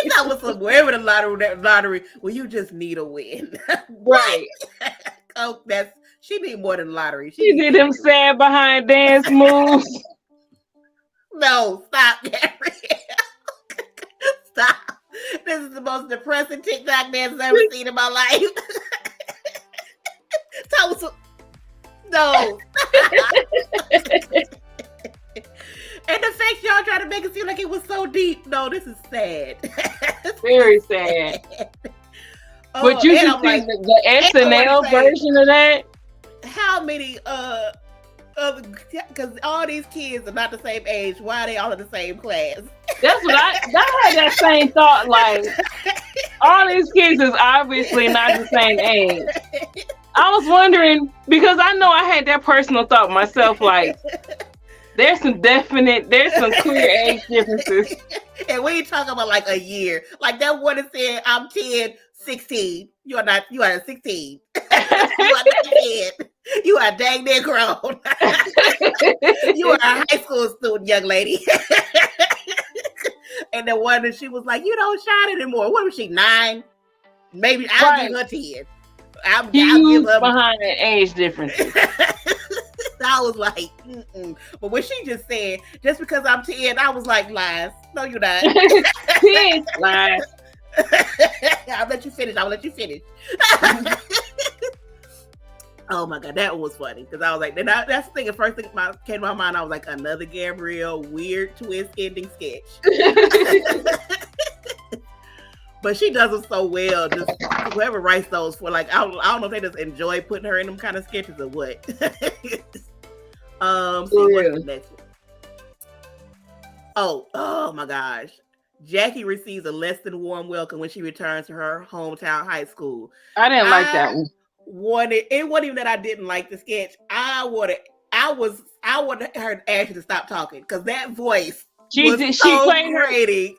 That was somewhere with a lottery where you just need a win. Right. Oh, she need more than lottery. She did them sad behind dance moves. No, stop, Gabrielle. Stop. This is the most depressing TikTok dance I've ever seen in my life. No. And the fact y'all try to make it seem like it was so deep. No, this is sad. Very sad. But you should see the SNL version of that. How many because all these kids are not the same age. Why are they all in the same class? That's what I had that same thought. Like, all these kids is obviously not the same age. I was wondering, because I know I had that personal thought myself, like, there's some clear age differences. And we ain't talking about like a year. Like that one that said, I'm 10, 16. You are 16. You are not 10. You are dang near grown. You are a high school student, young lady. And the one that she was like, you don't shine anymore. What was she, 9? Maybe I'll give her 10. I'll give her behind the age differences. I was like, but when she just said, just because I'm 10, I was like, lies. No, you're not. 10 lies. I'll let you finish. Oh my god, that was funny because I was like, that's the thing. The first thing that came to my mind, I was like, another Gabrielle weird twist ending sketch. But she does them so well. Just whoever writes those for like, I don't know if they just enjoy putting her in them kind of sketches or what. See what's the next one? Oh my gosh. Jackie receives a less than warm welcome when she returns to her hometown high school. I didn't like that one. It wasn't even that I didn't like the sketch. I wanted her Ashley to stop talking because that voice was so grating.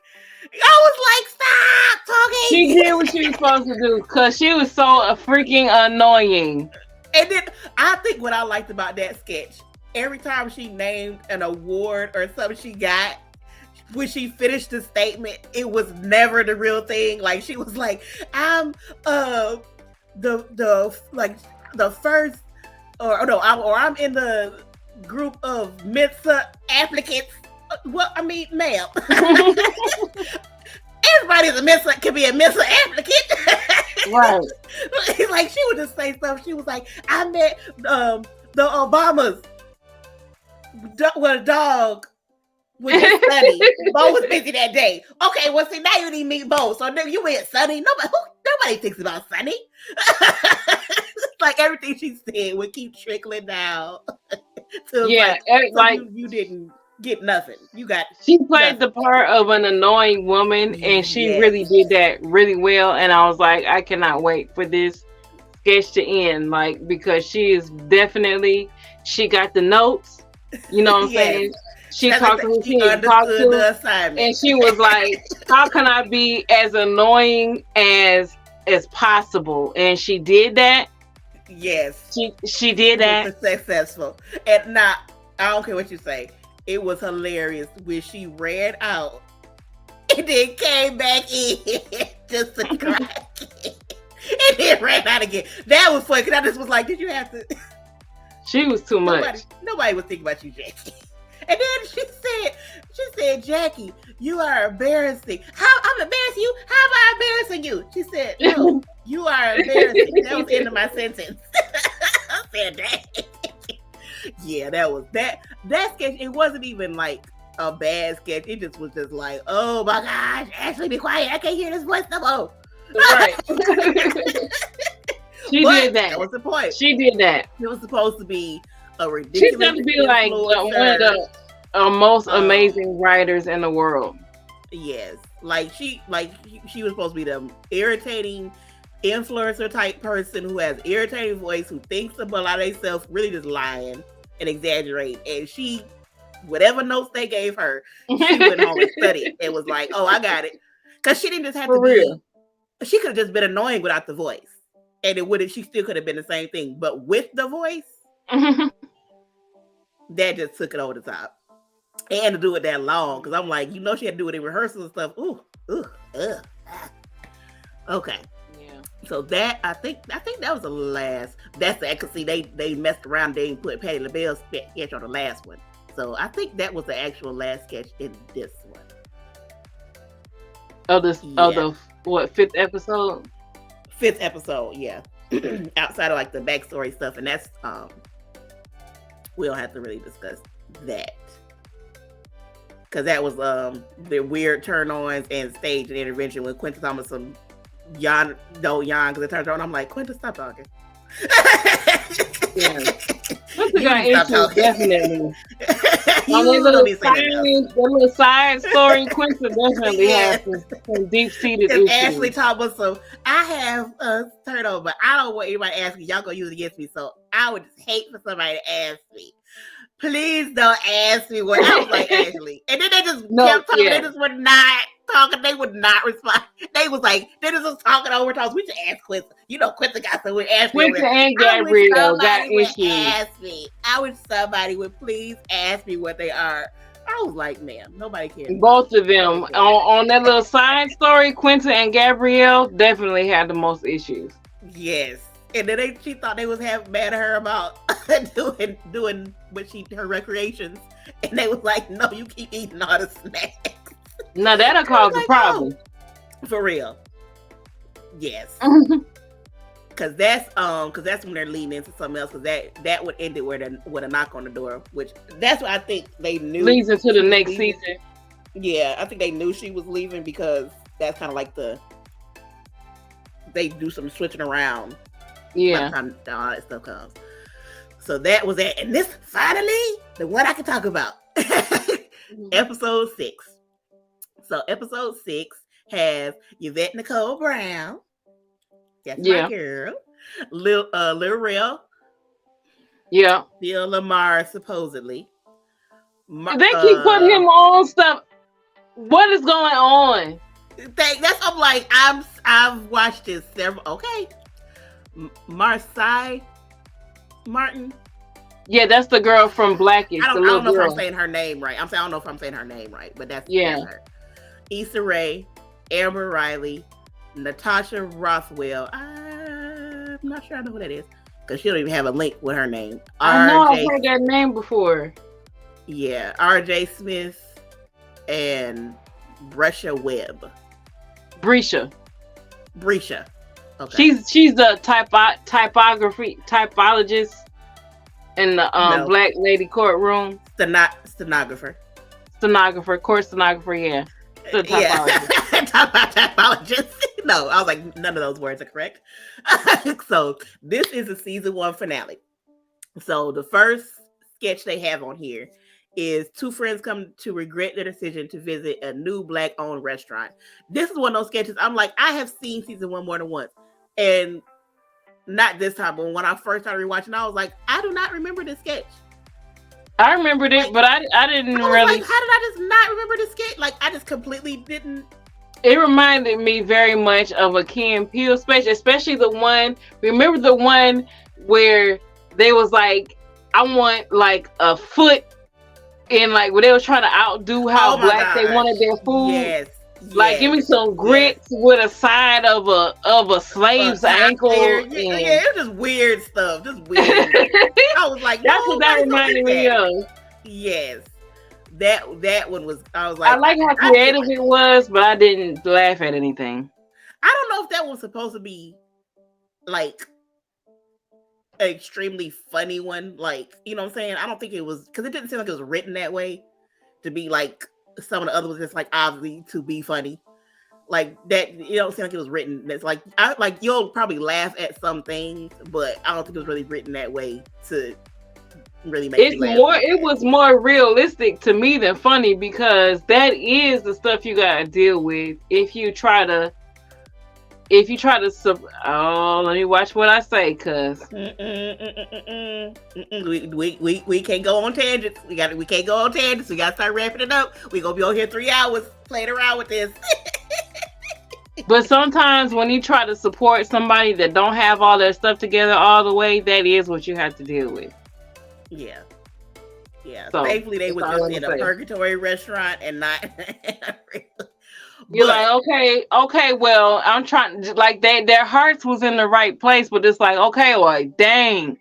I was like, stop talking. She did what she was supposed to do because she was so freaking annoying. And then I think what I liked about that sketch, every time she named an award or something she got, when she finished the statement, it was never the real thing. Like she was like, I'm the first I'm in the group of Mensa applicants. Well, I mean, ma'am. Everybody's can be a Mensa applicant. Right. Like she would just say stuff. She was like, I met the Obamas. With a dog. With his Sonny. Bo was busy that day. Okay, well, see, now you need to meet Bo. So you went Sonny. Nobody thinks about Sonny. Like everything she said would keep trickling down. You didn't get nothing. She played the part of an annoying woman, and she really did that really well. And I was like, I cannot wait for this sketch to end, like, because she is definitely, she got the notes. You know what I'm saying? She talked to who she needed to talk to, and she was like, "How can I be as annoying as possible?" And she did that. Yes, she did that. Was successful, and I don't care what you say. It was hilarious when she ran out and then came back in just to cry, and then ran out again. That was funny because I just was like, "Did you have to?" She was too much. Nobody was thinking about you, Jackie. And then she said, Jackie, you are embarrassing. How I'm embarrassing you? How am I embarrassing you? She said, no, you are embarrassing. That was the end of my sentence. I said that. Yeah, that was that sketch. It wasn't even like a bad sketch. It just was just like, oh my gosh, Ashley, be quiet. I can't hear this voice no more. Right. She did that. That was the point. She did that. It was supposed to be a ridiculous. She's going to be like one of the most amazing writers in the world. Yes, like she was supposed to be the irritating influencer type person who has irritating voice, who thinks about a lot of themselves, really just lying and exaggerating. And she, whatever notes they gave her, she went home and studied and was like, "Oh, I got it," because she didn't just have to be. She could have just been annoying without the voice. And she still could have been the same thing. But with the voice, that just took it over the top. And to do it that long, because I'm like, she had to do it in rehearsals and stuff. Okay. Yeah. So that, I think that was the last. That's the accuracy. They messed around. They didn't put Patti LaBelle's sketch on the last one. So I think that was the actual last sketch in this one. The fifth episode? Fifth episode, yeah. Outside of like the backstory stuff, and that's we don't have to really discuss that because that was the weird turn-ons and stage and intervention when Quinta Thomas some yawn because it turns on. I'm like, Quinta, stop talking. Yeah. Quinta got issues, definitely. The little side story, Quinta definitely has some deep-seated issues. Ashley talked about some, I have a turnover, but I don't want anybody to ask me. Y'all gonna use it against me, so I would just hate for somebody to ask me. Please don't ask me what I was like, Ashley. And then they just kept talking. Yeah. They just were not talking. They would not respond. They was like, they just was talking over talks. We should ask Quinta. Quinta got some with Ashley. Quinta and Gabrielle got issues. I wish somebody would please ask me what they are. I was like, ma'am, nobody cares. Both of them. On that little side story, Quinta and Gabrielle definitely had the most issues. Yes. And then she thought they was mad at her about doing her recreations. And they was like, no, you keep eating all the snacks. Now that'll cause a problem. For real. Yes. Cause that's when they're leading into something else. Cause that would end it with a knock on the door, which that's what I think they knew leads into the she was next leaving. season. Yeah, I think they knew she was leaving because that's kind of like they do some switching around. Yeah. By the time all that stuff comes. So that was it. And this finally the one I can talk about. Episode 6. So episode 6 has Yvette Nicole Brown. That's my girl. Lil Rel. Yeah. Bill Lamar, supposedly. They keep putting him on stuff. What is going on? I'm like, I've watched this several. Okay. Marcy Martin. Yeah, that's the girl from Blackish. I don't know if I'm saying her name right. I don't know if I'm saying her name right, but that's her. Issa Rae, Amber Riley, Natasha Rothwell. I'm not sure I know who that is because she don't even have a link with her name. I know I've heard that name before. Yeah, RJ Smith and Brescia Webb. Brescia. Okay. She's the typologist in the Black Lady courtroom. Stenographer. Court stenographer, yeah. The typologist. No, I was like, none of those words are correct. So this is the season 1 finale. So the first sketch they have on here is 2 friends come to regret their decision to visit a new Black-owned restaurant. This is one of those sketches. I'm like, I have seen season 1 more than once. And not this time, but when I first started rewatching, I was like, I do not remember this sketch. I remembered it, but I didn't really. Like, how did I just not remember this sketch? Like, I just completely didn't. It reminded me very much of a Key and Peele special, especially the one. Remember the one where they was like, I want like a foot in, like, where they was trying to outdo how Black they wanted their food. Yes. Like, give me some grits with a side of a slave's ankle. Yeah, it was just weird stuff. Just weird. I was like, that's what that reminded me of. Yes. That one was, I was like, I like how creative it was, but I didn't laugh at anything. I don't know if that was supposed to be like an extremely funny one. Like, you know what I'm saying? I don't think it was, because it didn't seem like it was written that way to be like some of the other ones just like obviously to be funny. Like that, it don't seem like it was written. That's like, you'll probably laugh at some things, but I don't think it was really written that way to really make you laugh. It was more realistic to me than funny, because that is the stuff you gotta deal with if you try to let me watch what I say, cause we can't go on tangents. We can't go on tangents. We gotta start wrapping it up. We gonna be on here 3 hours playing around with this. But sometimes when you try to support somebody that don't have all their stuff together all the way, that is what you have to deal with. Yeah. So, thankfully they were just in a purgatory restaurant and not. You're like, okay, well, I'm trying to, like, their hearts was in the right place, but it's like, okay, well, dang.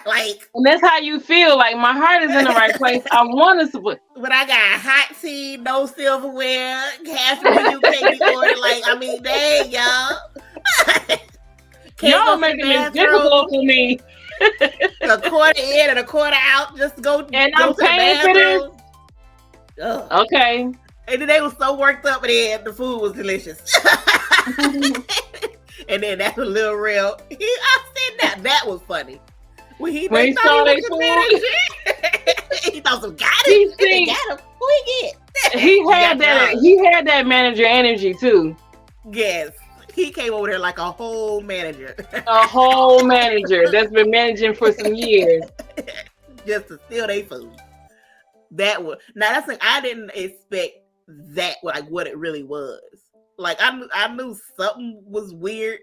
Like, and that's how you feel. Like, my heart is in the right place. I want to support. But I got hot tea, no silverware, cash for you can't be ordered. Like, I mean, dang, y'all. Y'all making this difficult for me. A quarter in and a quarter out, just to go. And I'm paying for this. Ugh. Okay. And then they was so worked up, and then the food was delicious. And then that was Lil Rel. I said that was funny. When he saw they food, he thought some got it. He got him. Who he get? He had that manager energy too. Yes. He came over there like a whole manager. A whole manager that's been managing for some years. Just to steal their food. That's like, I didn't expect that, like what it really was. Like I knew something was weird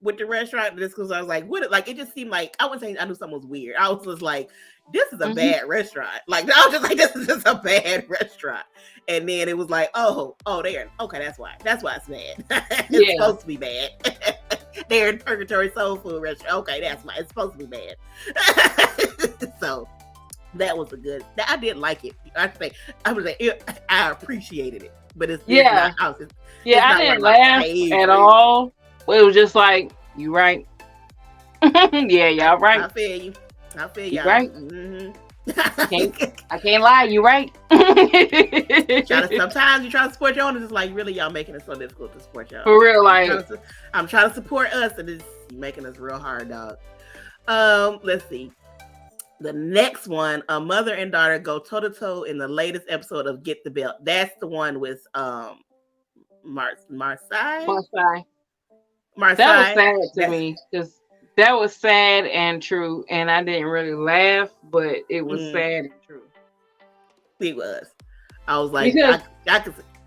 with the restaurant just because I was like, what? Like, it just seemed like, I wouldn't say I knew something was weird. I was just like, this is a bad restaurant. Like, I was just like, this is just a bad restaurant. And then it was like, oh, there. Okay, that's why it's bad. It's supposed to be bad. They're in Purgatory Soul Food Restaurant. Okay, that's why it's supposed to be bad. So that was I didn't like it. I appreciated it, but it's not. I didn't laugh at all. It was just like, You right. Yeah, y'all right. I feel you. I feel You y'all. right. I can't lie. You right. Sometimes you try to support your own, and it's like, really, y'all making it so difficult to support y'all. For real, like I'm trying to support us, and it's making us real hard, dog. Let's see. The next one, a mother and daughter go toe to toe in the latest episode of Get the Belt. That's the one with Marseille. Marseille. Marseille. That was sad to me because that was sad and true, and I didn't really laugh, but it was sad and true. It was. I was like, because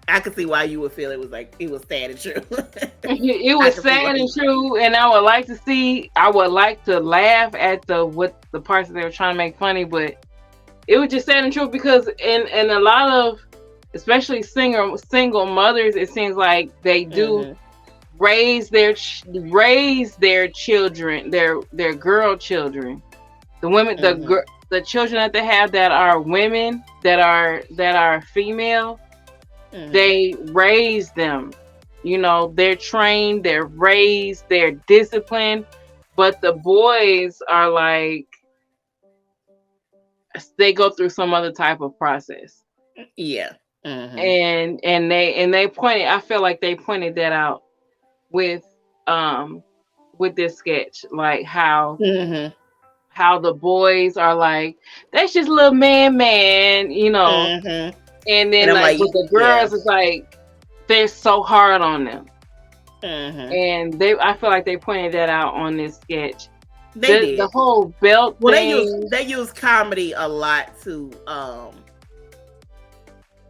I could see why you would feel it was sad and true. It was sad and true, and I would like to laugh at the parts that they were trying to make funny, but it was just sad and true because in a lot of, especially single mothers, it seems like they do raise their children, their girl children, the women, the children that they have that are women, that are female. They raise them, they're trained, they're raised, they're disciplined, but the boys are like, they go through some other type of process. Yeah. And they pointed, I feel like they pointed that out with this sketch, like how the boys are like, that's just little man, and then like with the girls, it's like they're so hard on them. And I feel like they pointed that out on this sketch. They did. The whole belt thing. They use comedy a lot to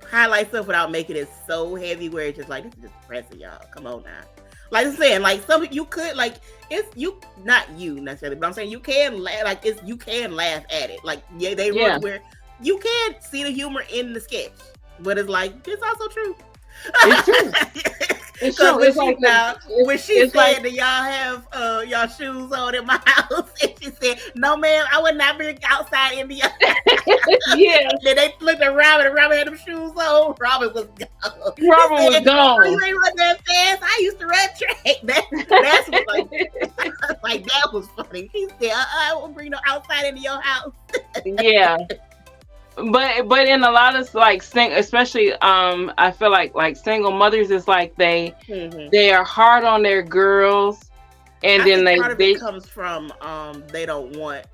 highlight stuff without making it so heavy where it's just like, this is just depressing, y'all. Come on now. Like I'm saying, like some you could like it's you not you necessarily, but I'm saying you can laugh you can laugh at it. Like where you can see the humor in the sketch, but it's like it's also true. It's true. It's true. It's like when she said that y'all have y'all shoes on in my house, and she said, "No, ma'am, I would not bring outside in the house." Yeah. Then they looked at Robin, and Robin had them shoes on. Robin was gone. Robin was gone. You ain't run that fast. I used to run track. That's what, like that was funny. She said, "I won't bring no outside into your house." Yeah. But in a lot of like especially I feel like single mothers is like they are hard on their girls, and then part of it comes from they don't want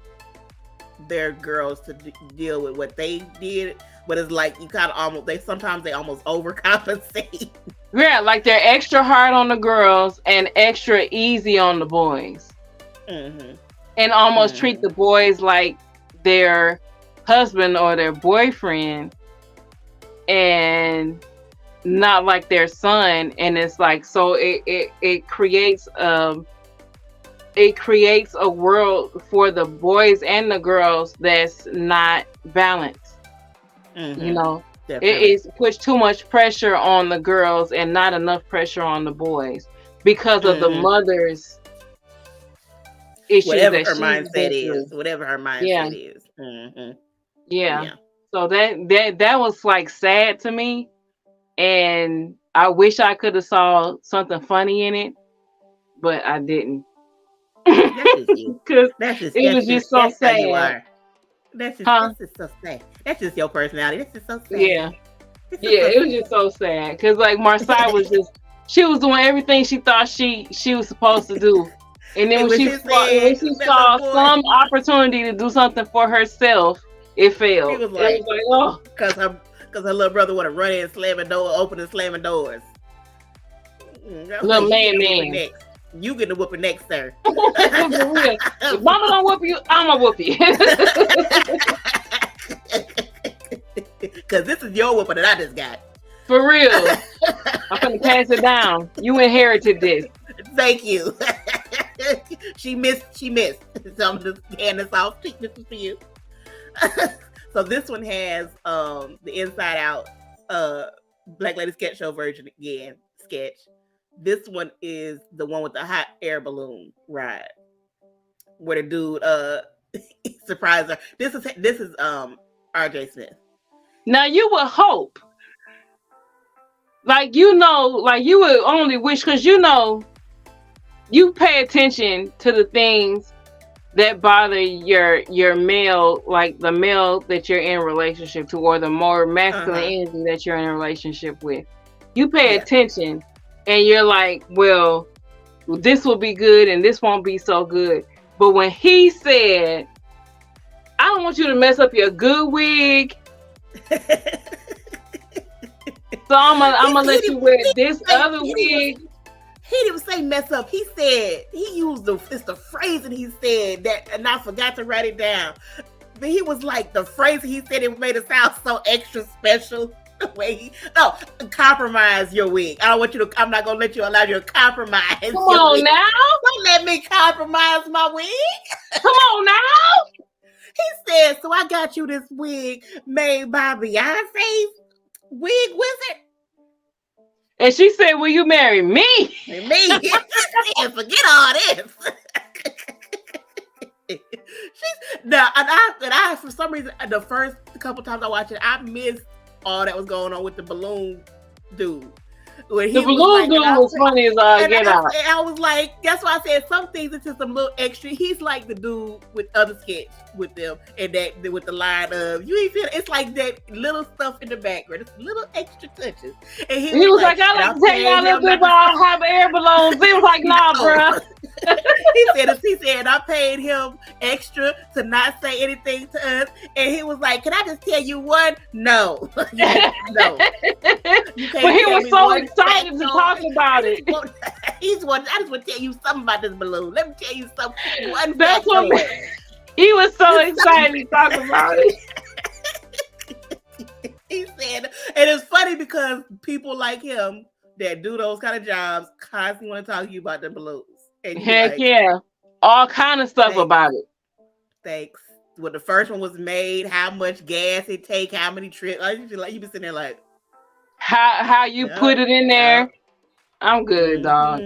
their girls to deal with what they did, but it's like you kind of almost sometimes they almost overcompensate. Yeah, like they're extra hard on the girls and extra easy on the boys, and almost treat the boys like their husband or their boyfriend and not like their son. And it's like, so it creates a world for the boys and the girls that's not balanced. It puts too much pressure on the girls and not enough pressure on the boys because of the mother's issues, whatever her mindset is. Yeah. So that was like sad to me, and I wish I could have saw something funny in it, but I didn't. Because it was just so sad. That's just so sad. That's just your personality. That's just so sad. Yeah. It was just so sad because like Marseille was she was doing everything she thought she was supposed to do. And then when she saw some opportunity to do something for herself, it failed. She was like, oh, because her little brother would have run in, opening slamming doors. Little man. You get the whooping next, sir. If mama don't whoop you, I'ma whoop you. Because this is your whooping that I just got. For real. I'm gonna pass it down. You inherited this. Thank you. She missed. So I'm just hand this off. This is for you. So this one has the Inside Out Black Lady Sketch Show version again sketch. This one is the one with the hot air balloon ride, where the dude surprised her. This is R.J. Smith. Now you would hope, like you would only wish, because you pay attention to the things that bother your male, like the male that you're in a relationship to, or the more masculine energy that you're in a relationship with. You pay attention, and you're like, well, this will be good, and this won't be so good. But when he said, I don't want you to mess up your good wig, so I'm gonna let you wear this other wig. He didn't say mess up. He said, he used it's the phrase that he said that, and I forgot to write it down. But he was like, the phrase he said, it made it sound so extra special. The way compromise your wig. I don't want you to, I'm not gonna let you allow you to compromise. Come on wig. now. Don't let me compromise my wig. Come on now. He said, so I got you this wig made by Beyonce's wig wizard. And she said, will you marry me? Me? Forget all this. Now, and I, for some reason, the first couple times I watched it, I missed all that was going on with the balloon dude. The balloon dude was funny as get out. I was like, that's why I said some things it's just a little extra. He's like the dude with other sketch with them, and that with the line of you ain't feel it's like that little stuff in the background, it's little extra touches. And he was like, I like to tell y'all a little bit about hot air balloons. He was like, nah, bro. he said I paid him extra to not say anything to us, and he was like, can I just tell you one? No. No. But he was so excited to talk about it. I just want to tell you something about this balloon. Let me tell you something. That's what he was so excited to talk about it. He said, and it's funny because people like him that do those kind of jobs constantly want to talk to you about the balloons. And heck like, yeah. All kind of stuff about it. Thanks. When the first one was made, how much gas it take, how many trips. You be sitting there like, how you put it in there. I'm good, dog.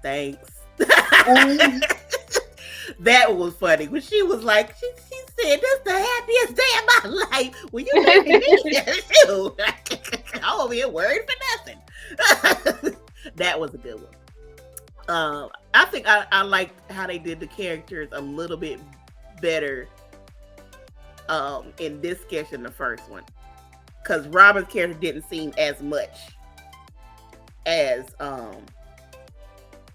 Thanks. That was funny. When she was like, she said, "This the happiest day of my life." Well, you made me too. I'm over here worried for nothing. That was a good one. I think I liked how they did the characters a little bit better in this sketch than the first one. Because Robin's character didn't seem as much as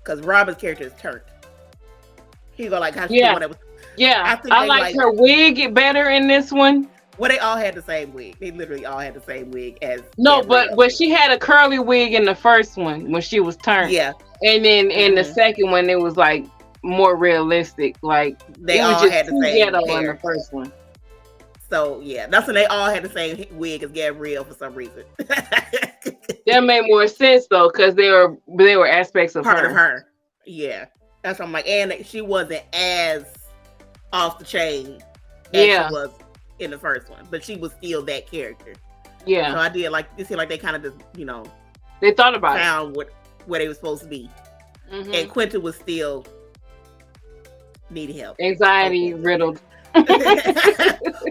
because Robin's character is turned. He go like how she was. Yeah, I like her wig better in this one. Well, they all had the same wig. They literally all had the same wig as no, but she had a curly wig in the first one when she was turned. Yeah, and then in the second one it was like more realistic. Like they all had the same ghetto in the first one. So yeah, that's when they all had the same wig as Gabrielle for some reason. That made more sense though, because they were aspects of part of her. Yeah, that's what I'm like, and she wasn't as off the chain as she was in the first one, but she was still that character. Yeah. So I did like it seemed like they kind of just they thought about found where they were supposed to be, and Quentin was still needed help, anxiety riddled.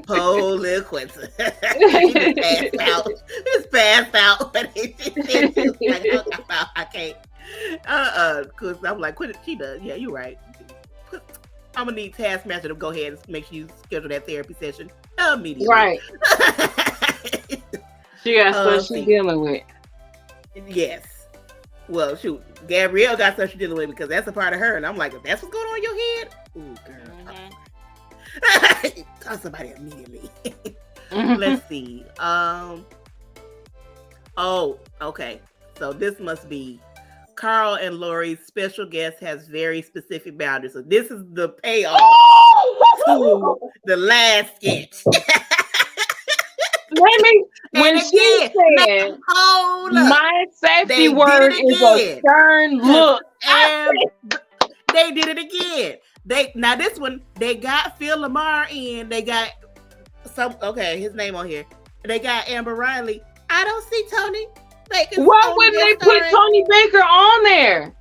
Holy Quentin. He just passed out. Just passed out. Like, I can't. Because I'm like, Quentin, she does. Yeah, you're right. I'm gonna need Taskmaster to go ahead and make sure you schedule that therapy session immediately. Right. She got stuff she's dealing with. Yes. Well, shoot, Gabrielle got stuff she's dealing with because that's a part of her, and I'm like, if that's what's going on in your head, ooh, girl. Call somebody immediately. Let's see. Oh, okay. So this must be Carl and Lori's special guest has very specific boundaries. So this is the payoff to the last sketch. When she said, my safety word is a stern look. And they did it again. Now this one, they got Phil Lamar in. They got his name on here. They got Amber Riley. I don't see Tony Baker. Why wouldn't they put Tony Baker on there?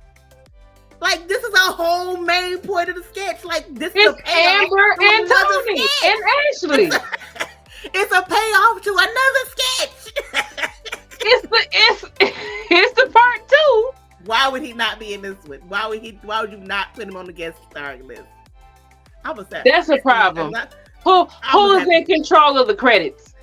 Like, this is a whole main point of the sketch. Like, this is it's Amber and Tony and Ashley. It's a payoff to another sketch. It's the part two. Why would he not be in this one? Why would you not put him on the guest starring list? I'm upset. That's a problem. Who is in control of the credits?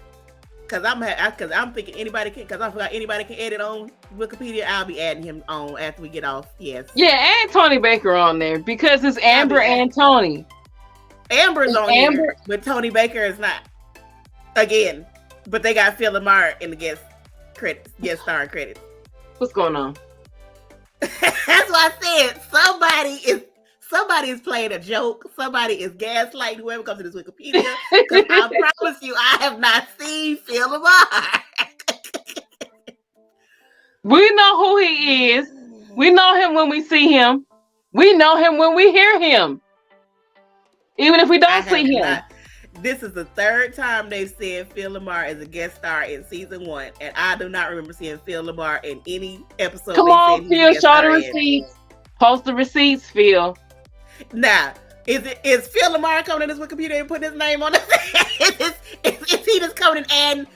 Because I'm thinking anybody can. Because I forgot anybody can edit on Wikipedia. I'll be adding him on after we get off. Yes. Yeah, and Tony Baker on there because it's Amber and Tony. Amber's on here, but Tony Baker is not. Again, but they got Phil Lamar in the guest starring credits. What's going on? That's why I said somebody is playing a joke. Somebody is gaslighting whoever comes to this Wikipedia. Because I promise you, I have not seen Phil Lamar. We know who he is. We know him when we see him. We know him when we hear him. Even if we don't see him. This is the third time they've said Phil Lamar as a guest star in season 1, and I do not remember seeing Phil Lamar in any episode. Come on, Phil, show the receipts. Post the receipts, Phil. Now, is Phil Lamar coming in this Wikipedia and putting his name on it? is he just coming and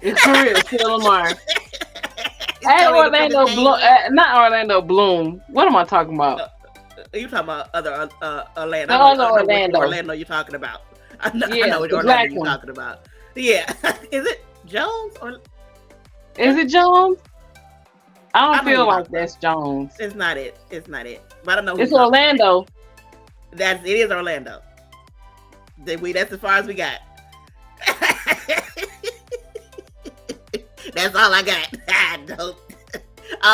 it's for real, Phil Lamar. Hey, Orlando Bloom, not Orlando Bloom. What am I talking about? You talking about other Orlando? The other Orlando. Orlando you're talking about? I know what the Orlando you're talking about. Yeah, is it Jones or is it Jones? I don't feel like that's Jones. It's not it. But I don't know. It's Orlando. It is Orlando. That's as far as we got. That's all I got. I don't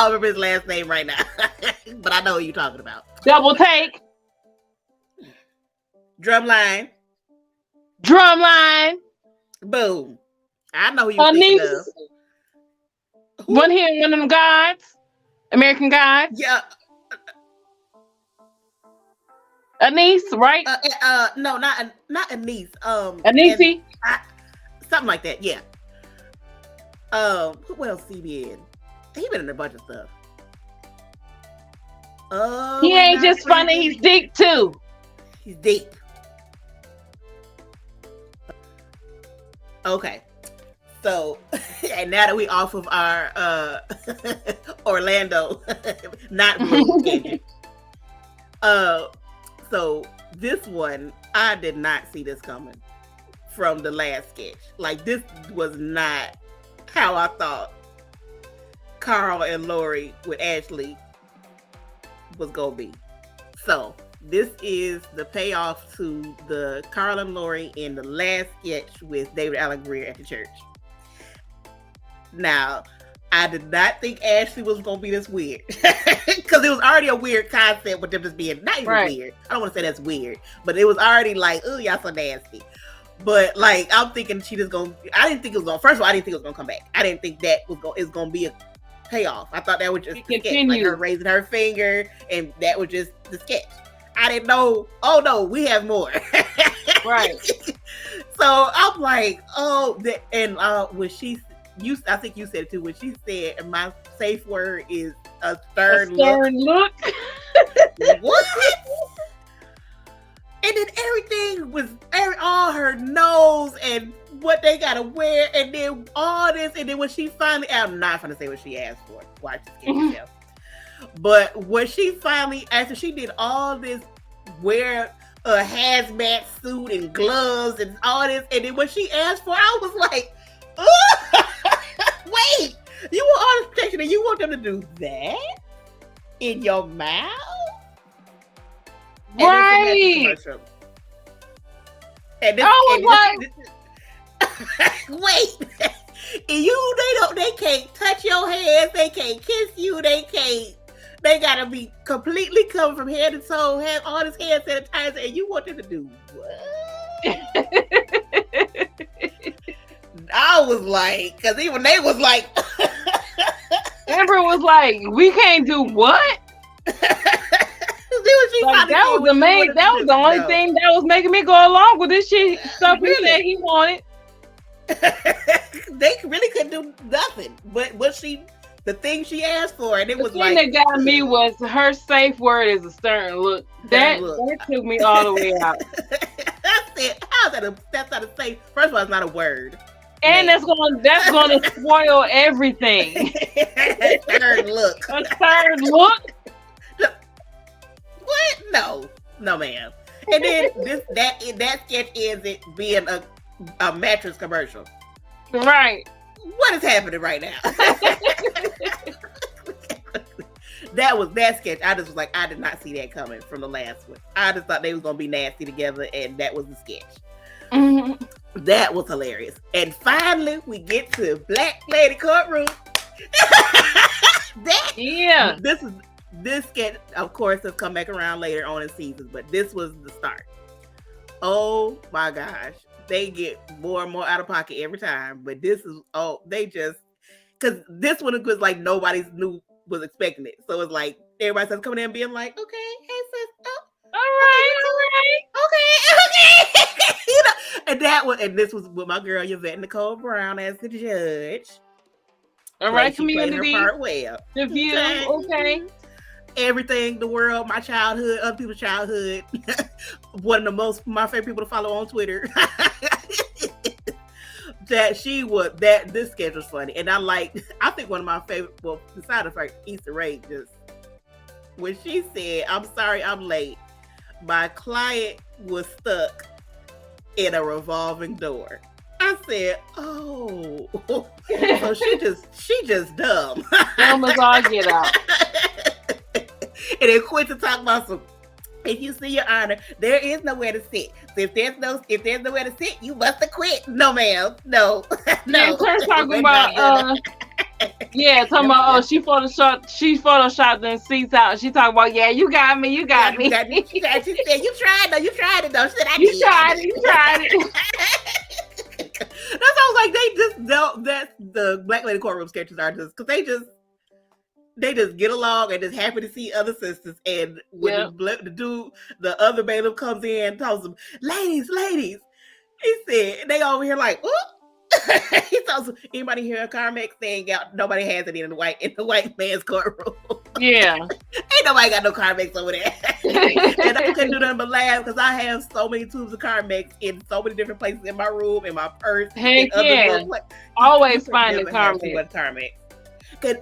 remember his last name right now, but I know who you're talking about. Double take. Drumline. Boom. I know who you're thinking of. One here, one of them gods. American Gods. Yeah. Anise, right? No, not Anise. Anise. Something like that. Yeah. What else he been? He been in a bunch of stuff. He ain't just funny, he's deep too. He's deep. Okay. So, and now that we off of our Orlando, not really tangent. So this one, I did not see this coming from the last sketch. Like, this was not how I thought Carl and Lori with Ashley was gonna be. So this is the payoff to the Carl and Lori in the last sketch with David Alan Grier at the church. Now, I did not think Ashley was gonna be this weird because it was already a weird concept with them just being not even weird. I don't want to say that's weird, but it was already like, oh, y'all so nasty. But like, I'm thinking she just gonna. I didn't think it was gonna. First of all, I didn't think it was gonna come back. I didn't think that was gonna be a payoff. I thought that was just the sketch, like her raising her finger, and that was just the sketch. I didn't know. Oh no, we have more. Right. So I'm like, oh, and when I think you said it too. When she said, my safe word is a stern look. What? And then everything was all her nose and what they gotta wear, and then all this, and then when she finally, I'm not gonna say what she asked for. Watch this game yourself. But when she finally, after she did all this, wear a hazmat suit and gloves and all this, and then when she asked for, I was like, wait, you want all this protection and you want them to do that in your mouth? Right. And this, wait. And they can't touch your hands, they can't kiss you, they gotta be completely covered from head to toe, have all this hand sanitizer, and you want them to do what? I was like, because even they was like, Amber was like, we can't do what? Like, that was the only thing that was making me go along with this shit stuff he said he wanted. They really couldn't do nothing. But the thing she asked for, and it was like, the thing that got me was her safe word is a stern look. That took me all the way out. I said, how's that? That's not a safe. First of all, it's not a word. And that's gonna spoil everything. Third look. A third look. What? No, ma'am. And then that sketch ends it being a mattress commercial. Right. What is happening right now? that sketch. I just was like, I did not see that coming from the last one. I just thought they was gonna be nasty together, and that was the sketch. Mm-hmm. That was hilarious. And finally, we get to Black Lady Courtroom. This sketch, of course, has come back around later on in seasons, but this was the start. Oh my gosh. They get more and more out of pocket every time, but this is, because this one was like nobody was expecting it. So it's like everybody starts coming in and being like, okay, hey sis, all right. Okay. You know, and this was with my girl Yvette Nicole Brown as the judge. All right, she played community. her part well. The view, okay. Everything, the world, my childhood, other people's childhood. One of my favorite people to follow on Twitter. This sketch was funny. And I think one of my favorite, well, besides the fact Easter egg, just when she said, I'm sorry I'm late, my client was stuck in a revolving door. I said, oh, so she just dumb. Dumb as all get out. And then Quentin talking about some, if you see your honor, there is nowhere to sit. So if there's nowhere to sit, you must have quit. No, ma'am. No. Yeah, her talking about talking about she photoshopped them seats out. She talking about you got me. She said you tried it though. She said you tried it. That sounds like they just know that the Black Lady Courtroom sketches are just because they just get along and just happy to see other sisters. And when the other bailiff comes in, tells them, ladies, he said, they over here like, ooh. He tells them, anybody hear a Carmex thing out? Nobody has it in the white man's courtroom. Yeah. Ain't nobody got no Carmex over there. And I couldn't do nothing but laugh because I have so many tubes of Carmex in so many different places in my room, in my purse. Heck yeah. Always finding Carmex. And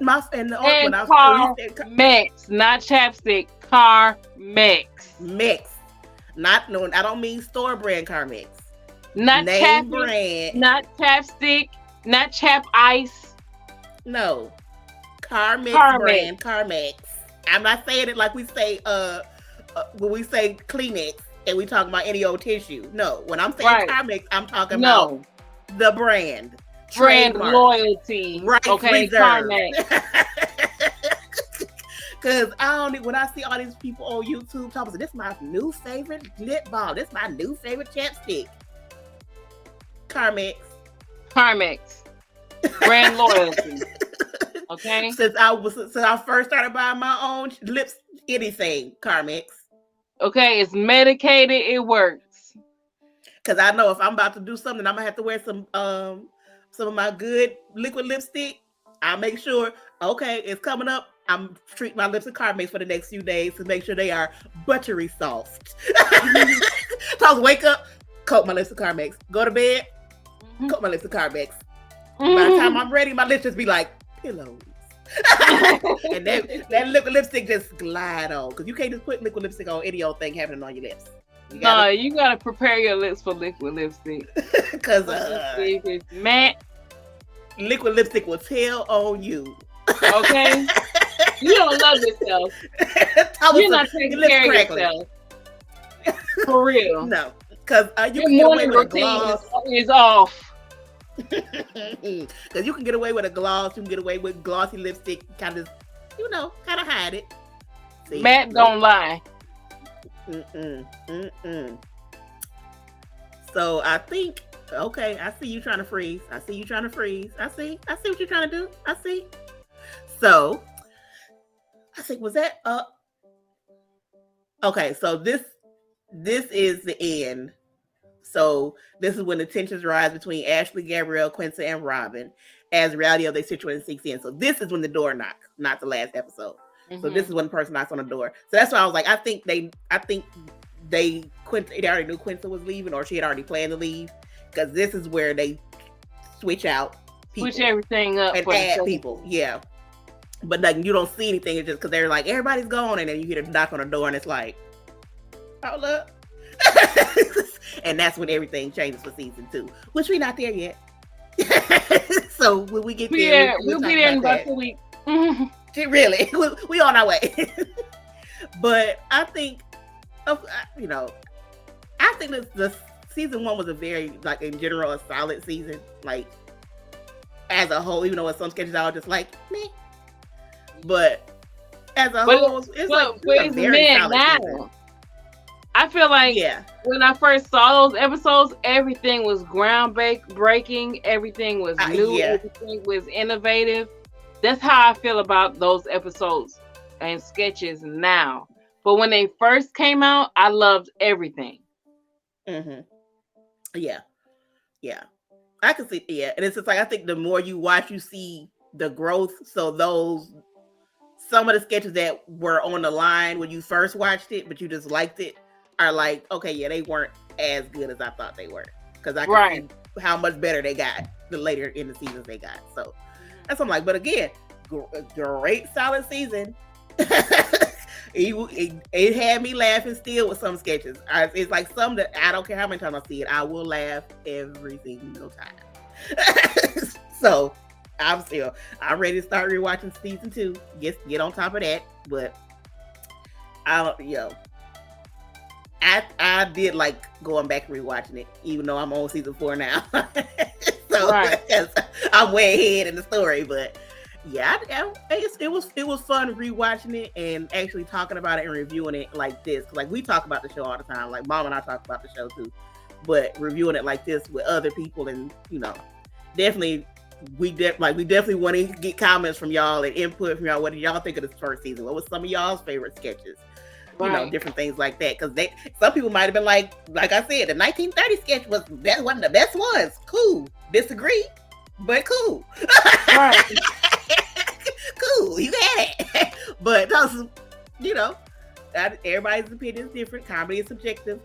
Carmex, not chapstick. Carmex. Mix. Not known. I don't mean store brand Carmex. Not name brand. Not chapstick. Not chap ice. No. Carmex brand. Carmex. I'm not saying it like we say when we say Kleenex and we talking about any old tissue. No. When I'm saying Carmex, I'm talking about the brand. Brand loyalty. Right. Okay. Carmex. Because when I see all these people on YouTube talking about this is my new favorite lip balm. This is my new favorite chapstick. Carmex. Brand loyalty. Okay. Since I first started buying my own lips, anything, Carmex. Okay, it's medicated, it works. Cause I know if I'm about to do something, I'm gonna have to wear some of my good liquid lipstick. I'll make sure, okay, it's coming up. I'm treating my lips with Carmex for the next few days to make sure they are buttery soft. So I wake up, coat my lips with Carmex. Go to bed, coat my lips with Carmex. By the time I'm ready, my lips just be like pillows. And that liquid lipstick just glide on. Because you can't just put liquid lipstick on any old thing happening on your lips. You gotta prepare your lips for liquid lipstick. Because it's matte. Liquid lipstick will tell on you. Okay? You don't love yourself. You're not taking care of yourself. For real. No. Because you can get away with a gloss. Is off. Because you can get away with a gloss. You can get away with glossy lipstick. Kind of hide it. See? Matte don't lie. So I think, okay, I see you trying to freeze. I see what you're trying to do. I see. So I think, was that okay, so this is the end. So this is when the tensions rise between Ashley, Gabrielle, Quincy, and Robin as reality of their situation sinks in. So this is when the door knocks, not the last episode. So this is when the person knocks on the door. So that's why I was like, I think they already knew Quincy was leaving, or she had already planned to leave, because this is where they switch out people switch everything up and for the add second people. season. Yeah. But like you don't see anything. It's just because they're like, everybody's gone. And then you hear a knock on the door and it's like, hold up. And that's when everything changes for season 2, which we're not there yet. So when we get there, we'll be there in about 2 weeks. Really, we on our way. But I think, you know, I think the season 1 was a very, like, in general, a solid season. Like, as a whole, even though some sketches I was just like, meh. But as a whole, it's very solid season. I feel like when I first saw those episodes, everything was groundbreaking. Everything was new. Everything was innovative. That's how I feel about those episodes and sketches now. But when they first came out, I loved everything. Mm-hmm. Yeah. I can see. Yeah, and it's just like I think the more you watch, you see the growth. So some of the sketches that were on the line when you first watched it, but you just liked it, are like, okay, yeah, they weren't as good as I thought they were, because I can see how much better they got the later in the seasons they got. So that's what I'm like. But again, great solid season. It had me laughing still with some sketches. It's like some that I don't care how many times I see it, I will laugh every single time. So I'm ready to start rewatching season 2. Get on top of that. But I did like going back and rewatching it, even though I'm on season 4 now. So I'm way ahead in the story, but yeah, it was fun rewatching it and actually talking about it and reviewing it like this. Like we talk about the show all the time. Like Mom and I talk about the show too, but reviewing it like this with other people, and definitely we definitely want to get comments from y'all and input from y'all. What did y'all think of this first season? What was some of y'all's favorite sketches? Different things like that. Because some people might have been like I said, the 1930 sketch was one of the best ones. Cool. Disagree, but cool. Right. Cool. You had it. But those, everybody's opinion is different. Comedy is subjective.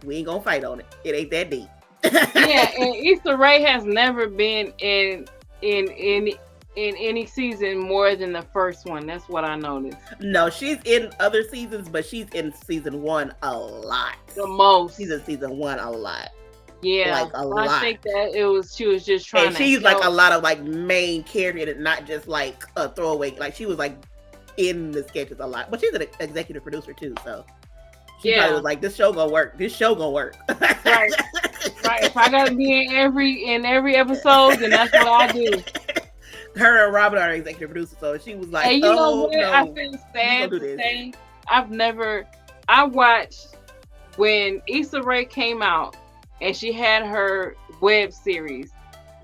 We ain't gonna fight on it. It ain't that deep. Yeah, and Issa Rae has never been in any season more than the first one. That's what I noticed. No, she's in other seasons, but she's in season 1 a lot. The most. She's in season 1 a lot. Yeah, like a lot. I think that she was just trying. And she's like a lot of like main character, and not just like a throwaway. Like she was like in the sketches a lot, but she's an executive producer too, so she probably was like, "This show gonna work. This show gonna work." Right. If I gotta be in every episode, then that's what I do. Her and Robin are executive producers, so she was like, "Hey, you know what? No, I feel sad to say I watched when Issa Rae came out, and she had her web series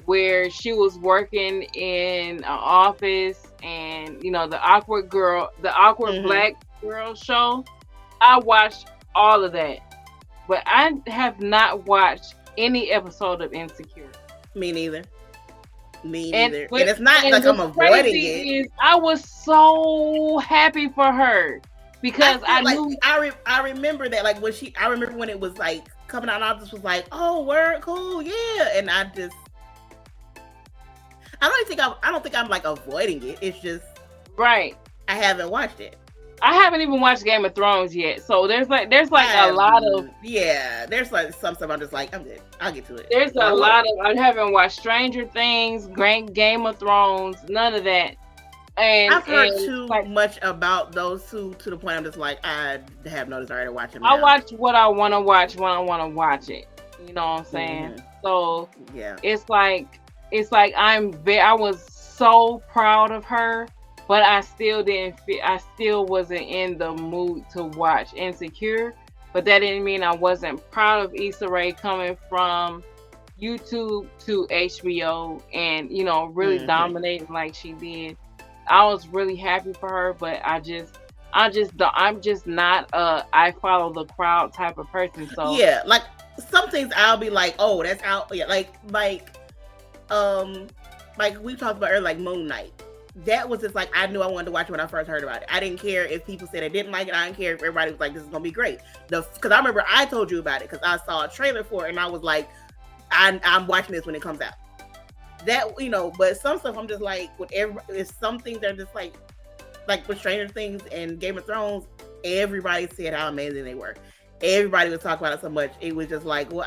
where she was working in an office, and the awkward black girl show. I watched all of that, but I have not watched any episode of Insecure. Me neither. And it's not like I'm avoiding it. I was so happy for her because I knew. I remember that, like I remember when it was like coming out, and I just was like, "Oh, word, cool, yeah." And I don't think I'm like avoiding it. It's just I haven't watched it. I haven't even watched Game of Thrones yet, so there's like a lot of there's like some stuff I'm just like, I'm good, I'll get to it. There's a lot of I haven't watched Stranger Things, Game of Thrones, none of that. And I've heard too much about those two to the point I'm just like, I have no desire to watch them. I watch what I want to watch when I want to watch it. You know what I'm saying? Mm-hmm. So yeah, it's like I was so proud of her. But I still wasn't in the mood to watch Insecure. But that didn't mean I wasn't proud of Issa Rae coming from YouTube to HBO and, really dominating like she did. I was really happy for her, but I'm just not I follow the crowd type of person. So yeah, like some things I'll be like, oh, that's out. Yeah, like we talked about earlier, like Moon Knight. That was just like, I knew I wanted to watch it when I first heard about it. I didn't care if people said they didn't like it. I didn't care if everybody was like, this is gonna be great. Because I remember I told you about it because I saw a trailer for it and I was like, I'm watching this when it comes out. that, but some stuff I'm just like, with it's some things that are just like with Stranger Things and Game of Thrones, everybody said how amazing they were. Everybody was talking about it so much. It was just like, well,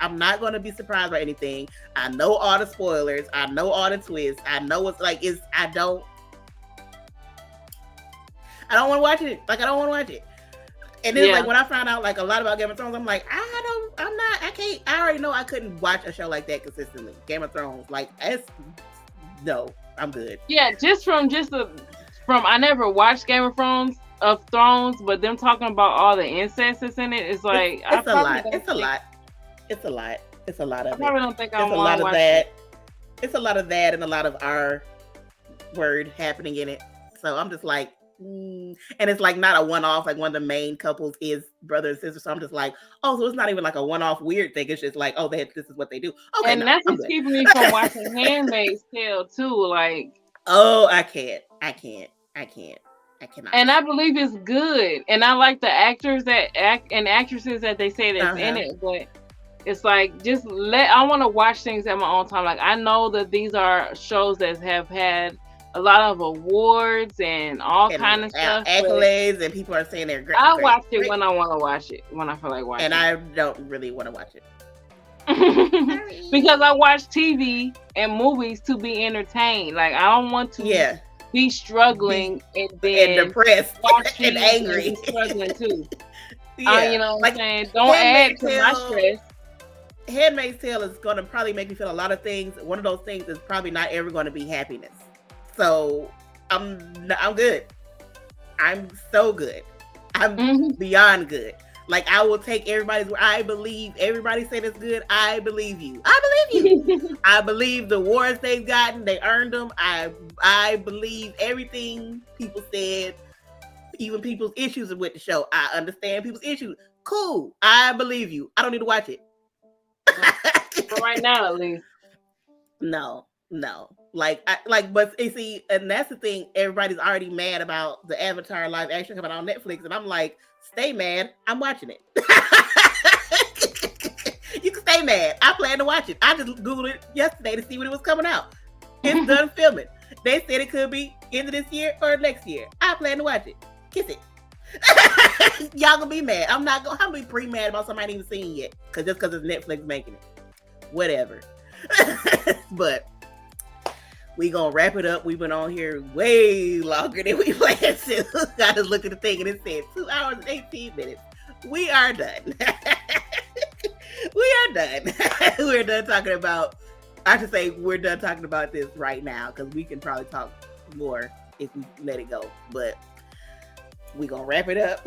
I'm not going to be surprised by anything. I know all the spoilers. I know all the twists. I know what's like, I don't want to watch it. Like, I don't want to watch it. And then like when I found out like a lot about Game of Thrones, I'm like, I already know I couldn't watch a show like that consistently. Game of Thrones, like, no, I'm good. Yeah, from I never watched Game of Thrones, but them talking about all the incest that's in it, it's like it's a lot. It's a lot. It's a lot. It's a lot of I probably don't think I want to watch watch that. It's a lot of that and a lot of our word happening in it. So I'm just like, and it's like not a one-off. Like one of the main couples is brother and sister. So I'm just like, oh, so it's not even like a one-off weird thing. It's just like, oh, this is what they do. Okay, and that's what's keeping me from watching Handmaid's Tale too. Like, oh, I cannot. And I believe it's good, and I like the actors that act and actresses that they say that's in it. But it's like, I want to watch things at my own time. Like, I know that these are shows that have had a lot of awards and kind of stuff, accolades, and people are saying they're great. I watch it when I want to watch it, when I feel like watching. And I don't really want to watch it because I watch TV and movies to be entertained. Like, I don't want to be struggling and depressed and angry, and struggling too. You know what I'm saying? Don't add to my stress. Handmaid's Tale is going to probably make me feel a lot of things. One of those things is probably not ever going to be happiness. So I'm good. I'm so good. I'm beyond good. Like, I will take everybody's word. I believe everybody said it's good. I believe you. I believe you. I believe the awards they've gotten. They earned them. I believe everything people said, even people's issues with the show. I understand people's issues. Cool. I believe you. I don't need to watch it. For right now, at least. No. But you see, and that's the thing. Everybody's already mad about the Avatar live action coming out on Netflix, and I'm like, stay mad. I'm watching it. You can stay mad. I plan to watch it. I just Googled it yesterday to see when it was coming out. It's done filming. They said it could be end of this year or next year. I plan to watch it. Kiss it. Y'all gonna be mad. I'm gonna be pre-mad about somebody I ain't even seen yet. Because it's Netflix making it. Whatever. But we gonna wrap it up. We've been on here way longer than we planned to. I just looked at the thing and it said 2 hours and 18 minutes. We are done. We are done. We're done talking about, I should say we're done talking about this right now, because we can probably talk more if we let it go. But we gonna wrap it up.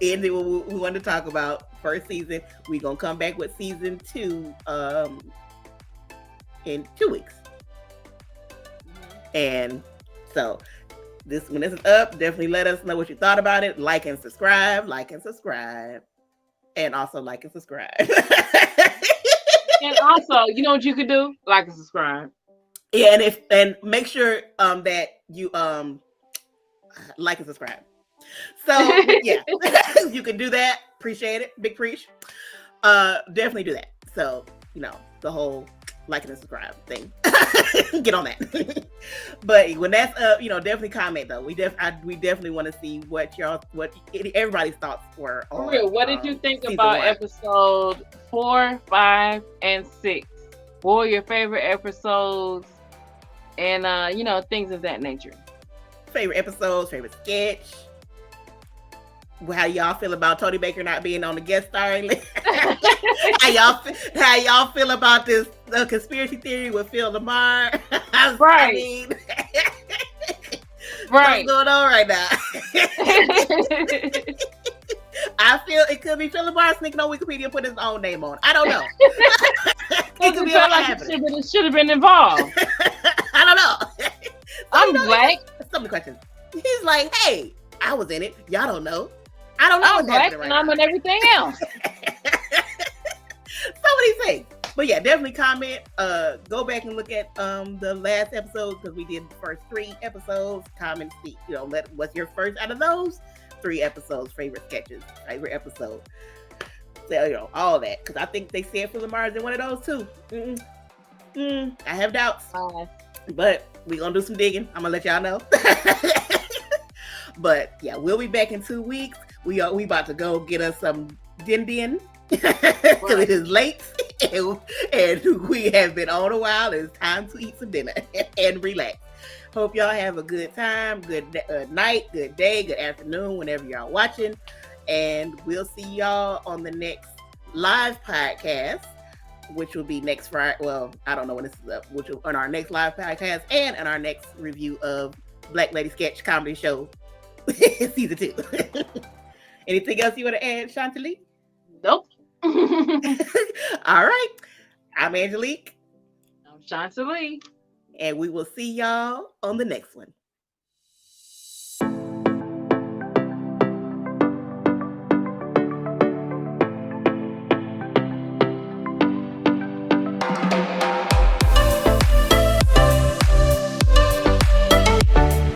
And then what we want to talk about first season. We gonna come back with season 2 in 2 weeks. And so when this is up, definitely let us know what you thought about it. Like and subscribe. And also like and subscribe. And also, you know what you could do? Like and subscribe. Yeah, and make sure that you like and subscribe. So yeah, you can do that. Appreciate it. Big preach. Definitely do that. So, the whole like and subscribe thing. Get on that. But when that's up, definitely comment though. We definitely want to see what everybody's thoughts were on. For real, what did you think about episode 4, 5, and 6? What were your favorite episodes? And things of that nature. Favorite episodes, favorite sketch. How y'all feel about Tony Baker not being on the guest starring list? How y'all feel about this conspiracy theory with Phil Lamar? Right. What's going on right now? I feel it could be Phil Lamar sneaking on Wikipedia and put his own name on. I don't know. It could be it should have been involved. I don't know. I'm black. Some of the questions. He's like, hey, I was in it. Y'all don't know. I don't know what's happening right now. I'm in everything else. Some of these things. But yeah, definitely comment. Go back and look at the last episode, because we did the first 3 episodes. Comment, see, what's your first out of those 3 episodes, favorite sketches, favorite episode. So, all that. Because I think they said for Lamar's in one of those too. I have doubts, Bye. but we're gonna do some digging. I'm gonna let y'all know. But yeah, we'll be back in 2 weeks. We about to go get us some din because it is late and we have been on a while. It's time to eat some dinner and relax. Hope y'all have a good time, good night, good day, good afternoon, whenever y'all watching. And we'll see y'all on the next live podcast, which will be next Friday. Well, I don't know when this is up, which will on our next live podcast and on our next review of Black Lady Sketch Comedy Show season 2. Anything else you want to add, Chantalie? Nope. All right. I'm Angelique. I'm Chantalie. And we will see y'all on the next one.